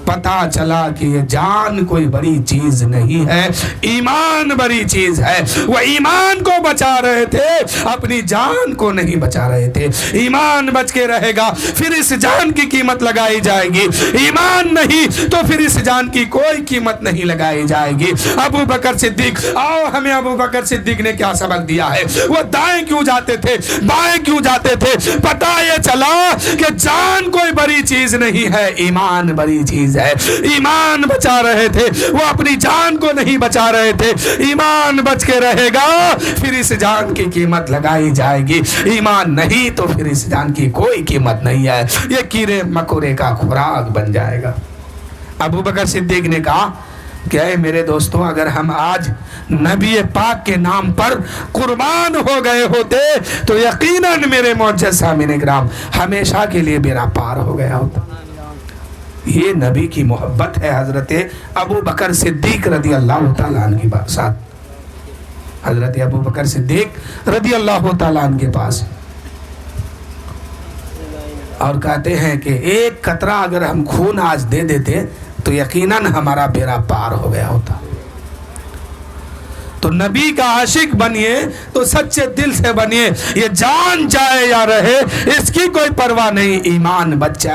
پتا چلا کہ یہ جان کوئی بڑی چیز نہیں ہے، ایمان بڑی چیز ہے۔ وہ ایمان کو بچا رہے تھے، اپنی جان کو نہیں بچا رہے تھے۔ ایمان بچ کے رہے گا پھر اس جان کی قیمت لگائی جائے گی، ایمان نہیں تو پھر اس جان کی کوئی قیمت نہیں لگائی جائے گی۔ ابو بکر صدیق، آؤ ہمیں ابو بکر صدیق نے کیا سبق دیا ہے، وہ دائیں کیوں جاتے تھے، بائیں کیوں جاتے تھے؟ پتہ یہ چلا کہ جان کوئی بڑی چیز نہیں ہے، ایمان بڑی چیز ہے۔ ایمان بچا رہے تھے، وہ اپنی جان کو نہیں بچا رہے تھے۔ ایمان بچ کے رہے گا پھر اس جان کی قیمت لگائی جائے گی، ایمان نہیں تو پھر اس جان کی کوئی قیمت نہیں ہے، یہ کیڑے مکوڑے کا خوراک بن جائے گا۔ ابو بکر صدیق نے کہا کہ اے میرے دوستوں، اگر ہم آج نبی پاک کے نام پر قربان ہو گئے ہوتے تو یقیناً میرے معزز سامعین کرام ہمیشہ کے لیے بیڑا پار ہو گیا ہوتا۔ یہ نبی کی محبت ہے حضرت ابو بکر صدیق رضی اللہ تعالیٰ عنہ کے ساتھ۔ حضرت ابو بکر صدیق رضی اللہ تعالیٰ عنہ کے پاس، اور کہتے ہیں کہ ایک قطرہ اگر ہم خون آج دے دیتے تو یقیناً ہمارا بیڑا پار ہو گیا ہوتا۔ تو نبی کا عاشق بنیے تو سچے دل سے بنیے، یہ جان جائے یا رہے اس کی کوئی پرواہ نہیں، ایمان بچ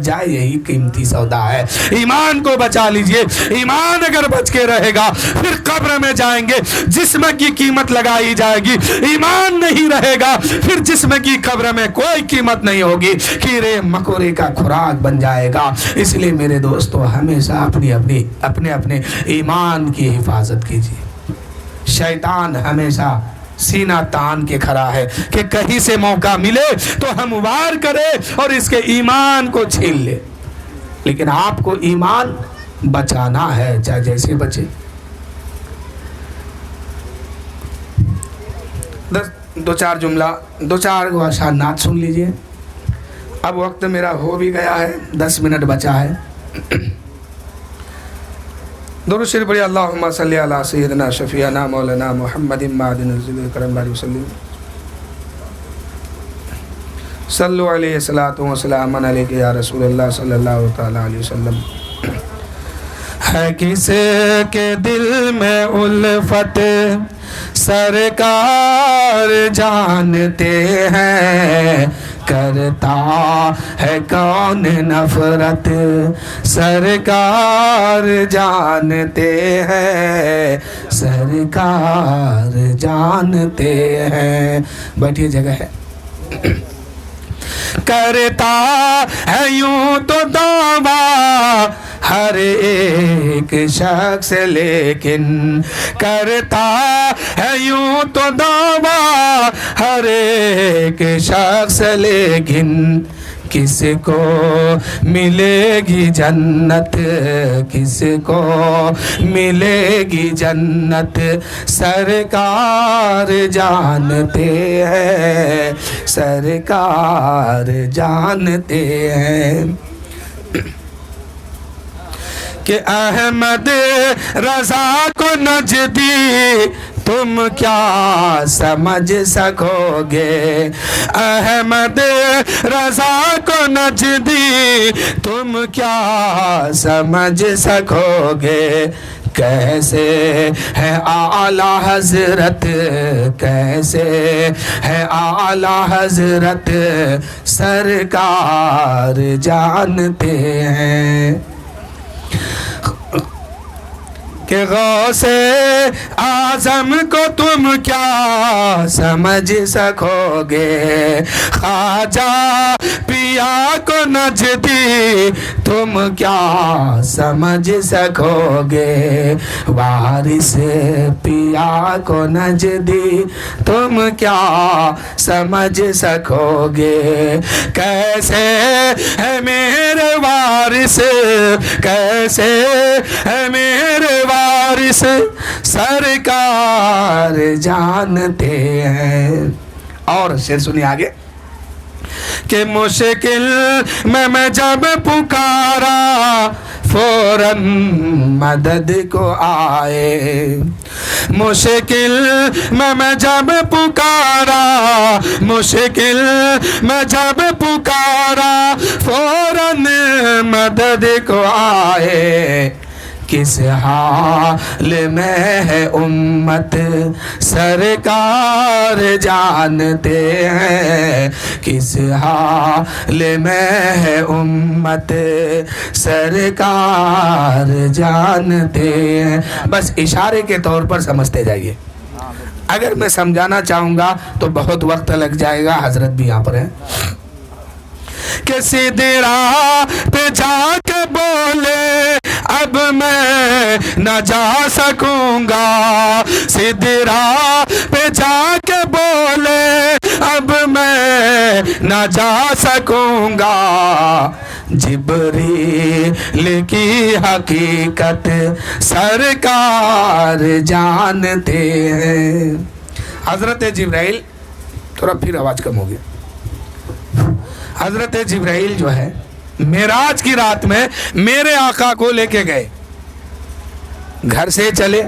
جائے یہی قیمتی سودا ہے۔ ایمان کو بچا لیجئے، ایمان اگر بچ کے رہے گا پھر قبر میں جائیں گے جسم کی قیمت لگائی جائے گی، ایمان نہیں رہے گا پھر جسم کی قبر میں کوئی قیمت نہیں ہوگی، کیڑے مکوڑے کا خوراک بن جائے گا۔ اس لیے میرے دوستو ہمیشہ اپنے ایمان کی حفاظت کیجیے۔ شیطان ہمیشہ سینہ تان کے کھڑا ہے کہ کہیں سے موقع ملے تو ہم وار کرے اور اس کے ایمان کو چھین لے، لیکن آپ کو ایمان بچانا ہے چاہے جیسے بچے۔ دو چار اشعار نعت سن لیجئے۔ اب وقت میرا ہو بھی گیا ہے، 10 منٹ بچا ہے۔ درود شریف پڑھیے اللہم صلی علی سیدنا شفیعنا مولانا محمد معدن الجود کرم باری وسلم صلو علیہ الصلاۃ والسلام علیک یا رسول اللہ صلی اللہ تعالی علیہ وسلم۔ ہے کس کے دل میں الفت سرکار جانتے ہیں، کرتا ہے کون نفرت سرکار جانتے ہیں، سرکار جانتے ہیں۔ بیٹھیے، جگہ ہے۔ کرتا ہے یوں تو دعویٰ ہر ایک شخص، لیکن کرتا ہے یوں تو دعویٰ ہر ایک شخص، لیکن کس کو ملے گی جنت، کس کو ملے گی جنت سرکار جانتے ہیں، سرکار جانتے ہیں۔ کہ احمد رضا کو نجدی تم کیا سمجھ سکو گے، احمد رضا کو نجدی تم کیا سمجھ سکو گے، کیسے ہے اعلیٰ حضرت، کیسے ہے اعلیٰ حضرت سرکار جانتے ہیں۔ کہ غوث اعظم کو تم کیا سمجھ سکو گے، خواجہ پیا کو نجدی تم کیا سمجھ سکو گے، وارث پیا کو نجدی تم کیا سمجھ سکو گے، کیسے ہے میرے وارث، کیسے ہے میرے وارث سرکار جانتے ہیں۔ اور شعر سنیے آگے کہ مشکل میں جب پکارا فوراً مدد کو آئے، مشکل میں جب پکارا، مشکل میں جب پکارا فوراً مدد کو آئے، کس حال میں ہے امت سرکار جانتے ہیں، کس حال میں ہے امت سرکار جانتے ہیں۔ بس اشارے کے طور پر سمجھتے جائیے، اگر میں سمجھانا چاہوں گا تو بہت وقت لگ جائے گا، حضرت بھی یہاں پر ہیں۔ کہ سدرا پہ جا کے بولے اب میں نہ جا سکوں گا، سدرا پہ جا کے بولے اب میں نہ جا سکوں گا، جبریل کی حقیقت سرکار جانتے ہیں۔ حضرت جبرائیل، تھوڑا پھر آواز کم ہو گیا، حضرت جبرائیل جو ہے معراج کی رات میں میرے آقا کو لے کے گئے، گھر سے چلے،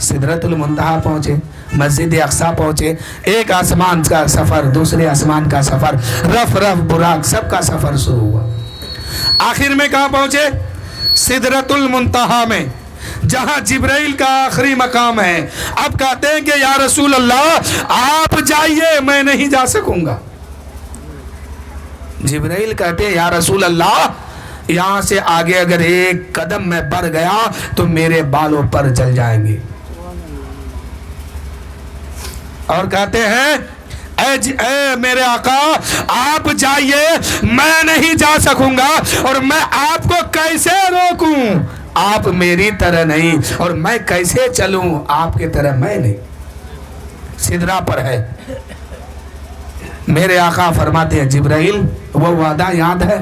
سدرۃ المنتہا پہنچے، مسجد اقصیٰ پہنچے، ایک آسمان کا سفر، دوسرے آسمان کا سفر، رف رف براق سب کا سفر شروع ہوا۔ آخر میں کہاں پہنچے؟ سدرۃ المنتہا میں، جہاں جبرائیل کا آخری مقام ہے۔ اب کہتے ہیں کہ یا رسول اللہ آپ جائیے، میں نہیں جا سکوں گا۔ جبرائیل کہتے ہیں یا رسول اللہ یہاں سے آگے اگر ایک قدم میں بڑھ گیا تو میرے بالوں پر چل جائیں گے، اور کہتے ہیں اے میرے آقا آپ جائیے، میں نہیں جا سکوں گا، اور میں آپ کو کیسے روکوں، آپ میری طرح نہیں، اور میں کیسے چلوں آپ کی طرح میں نہیں۔ سدرا پر ہے، میرے آقا فرماتے ہیں جبرائیل وہ وعدہ یاد ہے،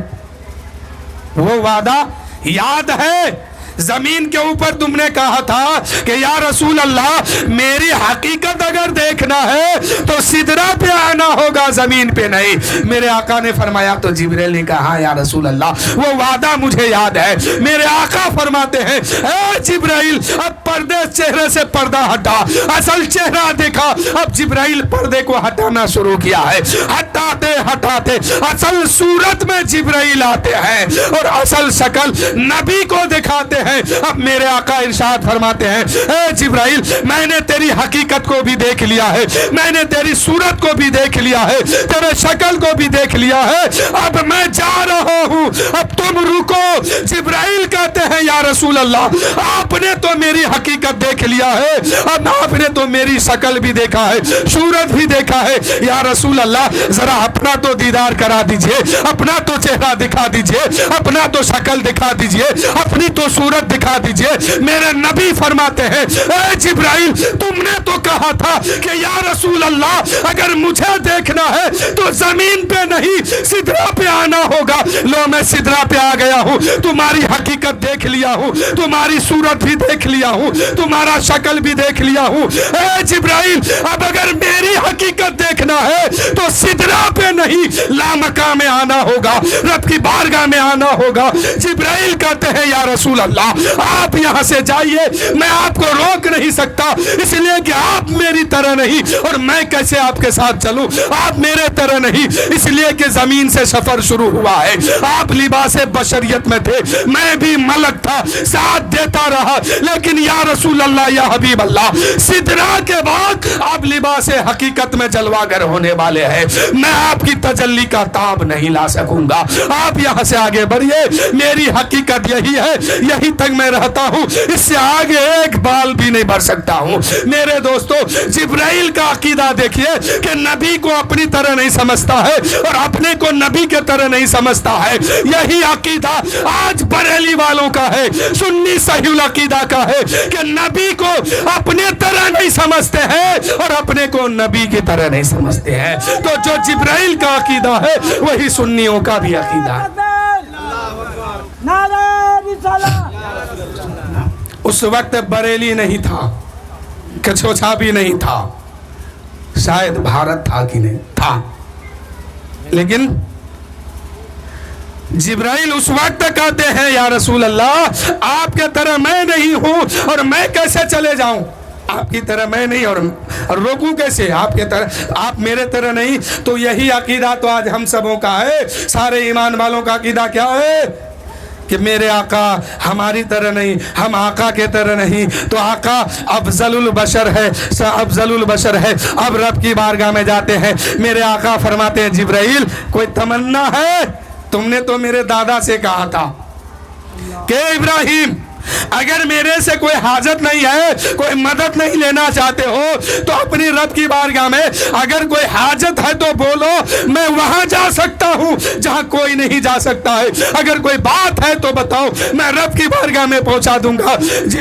وہ وعدہ یاد ہے زمین کے اوپر تم نے کہا تھا کہ یا رسول اللہ میری حقیقت اگر دیکھنا ہے تو سدرہ پہ آنا ہوگا، زمین پہ نہیں۔ میرے آقا نے فرمایا تو جبریل نے کہا یا رسول اللہ وہ وعدہ مجھے یاد ہے۔ میرے آقا فرماتے ہیں اے جبرائیل اب پردے چہرے سے پردہ ہٹا، اصل چہرہ دیکھا۔ اب جبرائیل پردے کو ہٹانا شروع کیا ہے، ہٹاتے ہٹاتے اصل صورت میں جبرائیل آتے ہیں اور اصل شکل نبی کو دکھاتے ہیں۔ اب میرے آقا ارشاد فرماتے ہیں اے جبرائیل میں نے تیری حقیقت کو بھی دیکھ لیا ہے، میں نے تیری صورت کو بھی دیکھ لیا ہے، تیرے شکل کو بھی دیکھ لیا ہے، اب میں جا رہا ہوں، اب تم رکو۔ جبرائیل کہتے ہیں یا رسول اللہ آپ نے تو میری حقیقت دیکھ لیا ہے، اب آپ نے تو میری شکل بھی دیکھا ہے، صورت بھی دیکھا ہے، یا رسول اللہ ذرا اپنا تو دیدار کرا دیجئے، اپنا تو چہرہ دکھا دیجئے، اپنا تو شکل دکھا دیجئے، اپنی تو صورت دکھا دیجئے۔ میرے نبی فرماتے ہیں اے جبرائیل تم نے تو کہا تھا کہ یا رسول اللہ اگر مجھے دیکھنا ہے تو زمین پہ نہیں سدرہ پہ آنا ہوگا۔ لو میں سدرہ پہ آ گیا ہوں، تمہاری حقیقت دیکھ لیا ہوں، تمہاری صورت بھی دیکھ لیا ہوں، تمہارا شکل بھی دیکھ لیا ہوں۔ اے جبرائیل اب اگر میری حقیقت دیکھنا ہے تو سدرہ پہ نہیں لامکاں میں آنا ہوگا، رب کی بارگاہ میں آنا ہوگا۔ جبرائیل کہتے ہیں یا رسول اللہ آپ یہاں سے جائیے، میں آپ کو روک نہیں سکتا اس لیے کہ آپ میری طرح نہیں، اور میں کیسے آپ کے ساتھ چلوں، آپ میرے طرح نہیں، اس لیے کہ زمین سے سفر شروع ہوا ہے۔ آپ لباس بشریت میں تھے، میں بھی ملک تھا، ساتھ دیتا رہا، لیکن یا رسول اللہ یا حبیب اللہ سدرہ کے بعد آپ لباس حقیقت میں جلواگر ہونے والے ہیں، میں آپ کی تجلی کا تاب نہیں لا سکوں گا۔ آپ یہاں سے آگے بڑھیے، میری حقیقت یہی ہے، یہی تک میں رہتا ہوں، اس سے آگے ایک بال بھی نہیں بڑھ سکتا ہوں۔ میرے دوستو جبرائیل کا عقیدہ دیکھیے کہ نبی کو اپنی طرح نہیں سمجھتا ہے اور اپنے کو نبی کے طرح نہیں سمجھتا ہے۔ یہی عقیدہ آج بریلی والوں کا ہے، سنی صحیح العقیدہ کا ہے کہ نبی کو اپنے طرح نہیں سمجھتے ہیں اور اپنے کو نبی کی طرح نہیں سمجھتے ہیں۔ تو جو جبرائیل کا عقیدہ ہے وہی سنیوں کا بھی عقیدہ ہے۔ اس وقت بریلی نہیں تھا، کچھوچا بھی نہیں تھا، شاید بھارت تھا کہ نہیں تھا، لیکن جبرائیل اس وقت کہتے ہیں یا رسول اللہ آپ کے طرح میں نہیں ہوں اور میں کیسے چلے جاؤں، آپ کی طرح میں نہیں اور روکوں کیسے، آپ کے طرح، آپ میرے طرح نہیں۔ تو یہی عقیدہ تو آج ہم سبوں کا ہے، سارے ایمان والوں کا عقیدہ کیا ہے کہ میرے آقا ہماری طرح نہیں، ہم آقا کے طرح نہیں، تو آقا افضل البشر ہے، افضل البشر ہے۔ اب رب کی بارگاہ میں جاتے ہیں، میرے آقا فرماتے ہیں جبرائیل کوئی تمنا ہے؟ تم نے تو میرے دادا سے کہا تھا کہ ابراہیم اگر میرے سے کوئی حاجت نہیں ہے، کوئی مدد نہیں لینا چاہتے ہو تو اپنی رب کی بارگاہ میں اگر کوئی حاجت ہے تو بولو، میں وہاں جا سکتا ہوں جہاں کوئی نہیں جا سکتا ہے، اگر کوئی بات ہے تو بتاؤ میں رب کی بارگاہ میں پہنچا دوں گا۔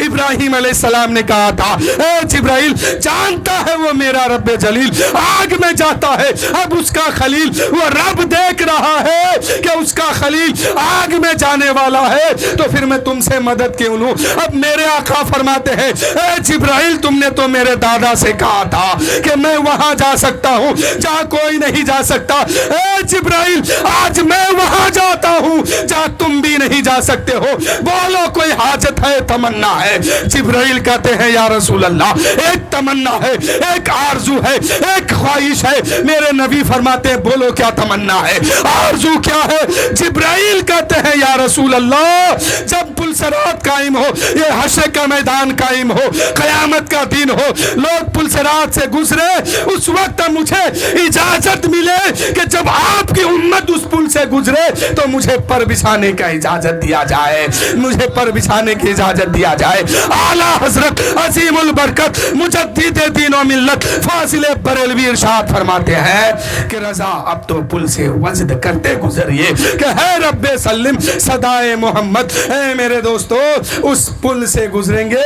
ابراہیم علیہ السلام نے کہا تھا اے جبرائیل جانتا ہے وہ میرا رب جلیل آگ میں جاتا ہے، اب اس کا خلیل وہ رب دیکھ رہا ہے کہ اس کا خلیل آگ میں جانے والا ہے، تو پھر میں تم سے مدد کیوں لوں؟ اب میرے آقا فرماتے ہیں اے جبرائیل تم نے تو میرے دادا سے کہا تھا کہ میں وہاں جا سکتا ہوں جہاں کوئی نہیں جا سکتا۔ اے جبرائیل آج میں وہاں جاتا ہوں جہاں تم بھی نہیں جا سکتے ہو، بولو کوئی حاجت ہے، تمنا ہے؟ جبرائیل کہتے ہیں یا رسول اللہ ایک تمنا ہے، ایک آرزو ہے، ایک خواہش ہے۔ میرے نبی فرماتے ہیں بولو کیا تمنا ہے، آرزو کیا ہے؟ جبرائیل کہتے ہیں یا رسول اللہ جب پلسرات قائم ہو، یہ حشر کا میدان قائم ہو، قیامت کا دن ہو، لوگ پلسرات سے گزرے، اس وقت مجھے اجازت ملے کہ جب آپ کی امت اس پل سے گزرے تو مجھے پر بچھانے کا اجازت دیا جائے، مجھے پر بچھانے کی اجازت دیا جائے۔ اعلیٰ حضرت عظیم البرکت مجدد دین و ملت فاضل بریلوی ارشاد فرماتے ہیں کہ رضا اب تو پل سے وجد کرتے گزریے کہ ہے رب سلم صدائے محمد۔ اے میرے دوستو اس پل سے گزریں گے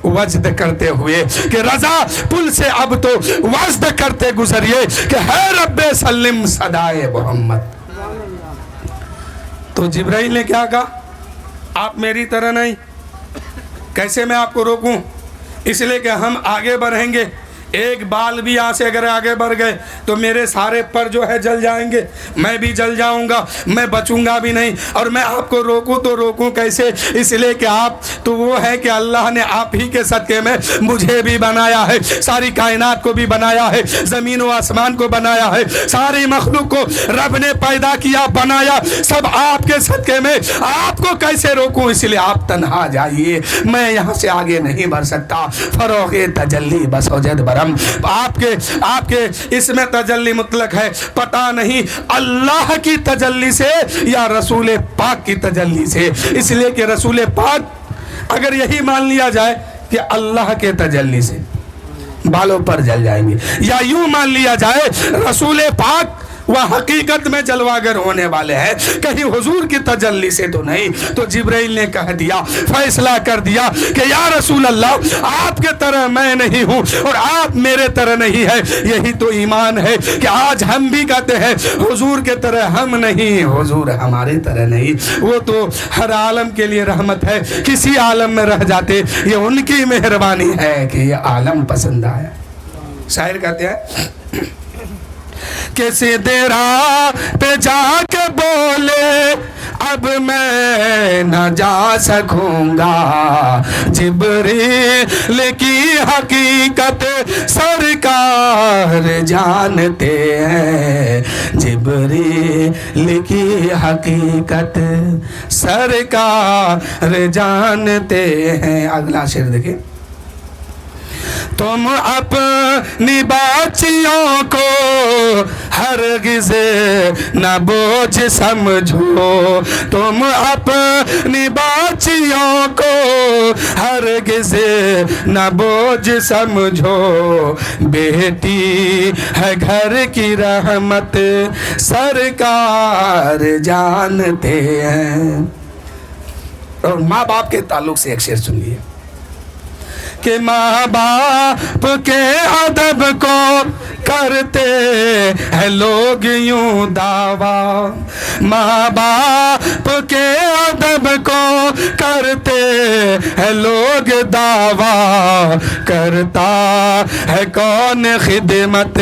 وجد کرتے ہوئے کہ رضا پل سے اب تو وجد کرتے گزریے کہ ہے رب سلم صدائے محمد۔ تو جبرائیل نے کیا کہا؟ آپ میری طرح نہیں، کیسے میں آپ کو روکوں؟ اس لیے کہ ہم آگے بڑھیں گے، ایک بال بھی یہاں سے اگر آگے بڑھ گئے تو میرے سارے پر جو ہے جل جائیں گے، میں بھی جل جاؤں گا، میں بچوں گا بھی نہیں۔ اور میں آپ کو روکوں تو روکوں کیسے؟ اس لیے کہ آپ تو وہ ہے کہ اللہ نے آپ ہی کے صدقے میں مجھے بھی بنایا ہے، ساری کائنات کو بھی بنایا ہے، زمین و آسمان کو بنایا ہے، ساری مخلوق کو رب نے پیدا کیا، بنایا، سب آپ کے صدقے میں۔ آپ کو کیسے روکوں؟ اس لیے آپ تنہا جائیے، میں یہاں سے آگے نہیں بڑھ سکتا۔ فروغ تجلی بس وجد برم، آپ کے اس میں تجلی مطلق ہے، پتہ نہیں اللہ کی تجلی سے یا رسول پاک کی تجلی سے۔ اس لیے کہ رسول پاک اگر یہی مان لیا جائے کہ اللہ کے تجلی سے بالوں پر جل جائیں گے، یا یوں مان لیا جائے رسول پاک وہ حقیقت میں جلواگر ہونے والے ہیں، کہیں حضور کی تجلی سے تو نہیں۔ تو جبرائیل نے کہہ دیا، فیصلہ کر دیا کہ یا رسول اللہ آپ کے طرح میں نہیں ہوں اور آپ میرے طرح نہیں ہے۔ یہی تو ایمان ہے کہ آج ہم بھی کہتے ہیں حضور کے طرح ہم نہیں، حضور ہمارے طرح نہیں۔ وہ تو ہر عالم کے لیے رحمت ہے، کسی عالم میں رہ جاتے، یہ ان کی مہربانی ہے کہ یہ عالم پسند آیا۔ شاعر کہتے ہیں کہ سیدھے راہ پہ جا کے بولے اب میں نہ جا سکوں گا، جبریل کی حقیقت سرکار جانتے ہیں، جبریل کی حقیقت سرکار جانتے ہیں۔ اگلا شعر دیکھیں، تم اپنی بچیوں کو ہرگز نہ بوجھ سمجھو، تم اپنی بچیوں کو ہرگز نہ بوجھ سمجھو، بیٹی ہے گھر کی رحمت سرکار جانتے ہیں۔ اور ماں باپ کے تعلق سے ایک شعر سن لیے کہ ماں باپ کے ادب کو کرتے ہیں لوگ یوں دعویٰ، ماں باپ کے ادب کو کرتے ہیں لوگ دعویٰ، کرتا ہے کون خدمت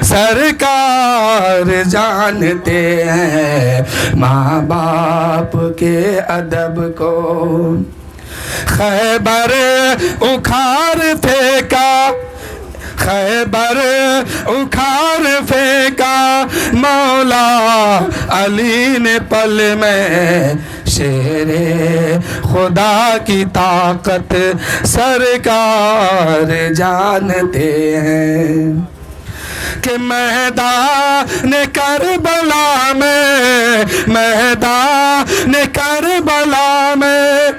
سرکار جانتے ہیں، ماں باپ کے ادب کو۔ خیبر اکھاڑ پھینکا، خیبر اکھاڑ پھینکا مولا علی نے پل میں، شیر خدا کی طاقت سرکار جانتے ہیں کہ میدان کربلا میں، میدان کربلا میں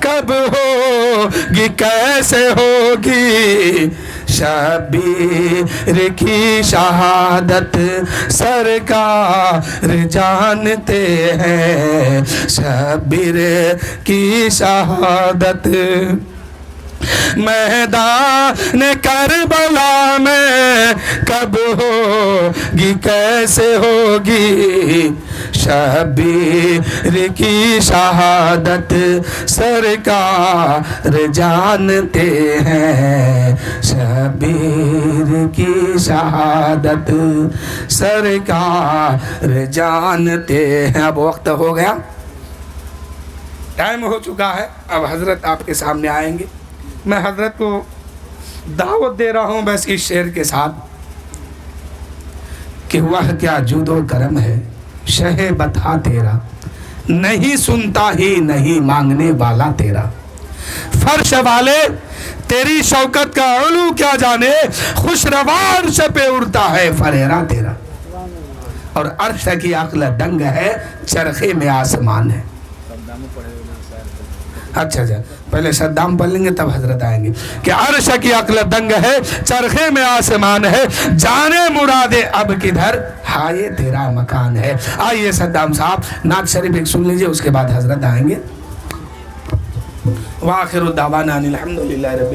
کب ہوگی کیسے ہوگی شبیر کی شہادت سرکار جانتے ہیں، شبیر کی شہادت۔ میدان کربلا میں کب ہوگی کیسے ہوگی شبیر کی شہادت سرکار جانتے ہیں، شبیر کی شہادت سرکار جانتے ہیں۔ اب وقت ہو گیا، ٹائم ہو چکا ہے، اب حضرت آپ کے سامنے آئیں گے۔ میں حضرت کو دعوت دے رہا ہوں بس اس شعر کے ساتھ کہ وہ کیا جود و کرم ہے شہ بتا تیرا، نہیں سنتا ہی نہیں مانگنے والا تیرا، فرش والے تیری شوکت کا علو کیا جانے، خوش روا عرش پہ اڑتا ہے فریرا تیرا، اور عرش کی عقل دنگ ہے چرخے میں آسمان ہے۔ اچھا پہلے صدام پڑھ لیں گے تب حضرت آئیں گے کہ عرش کی عقل دنگ ہے چرخے میں آسمان ہے، جانے مراد اب کدھر ہائے تیرا مکان ہے۔ آئیے صدام صاحب نعت شریف ایک سن لیجئے، اس کے بعد حضرت آئیں گے۔ وآخر الدعوانا الحمدللہ رب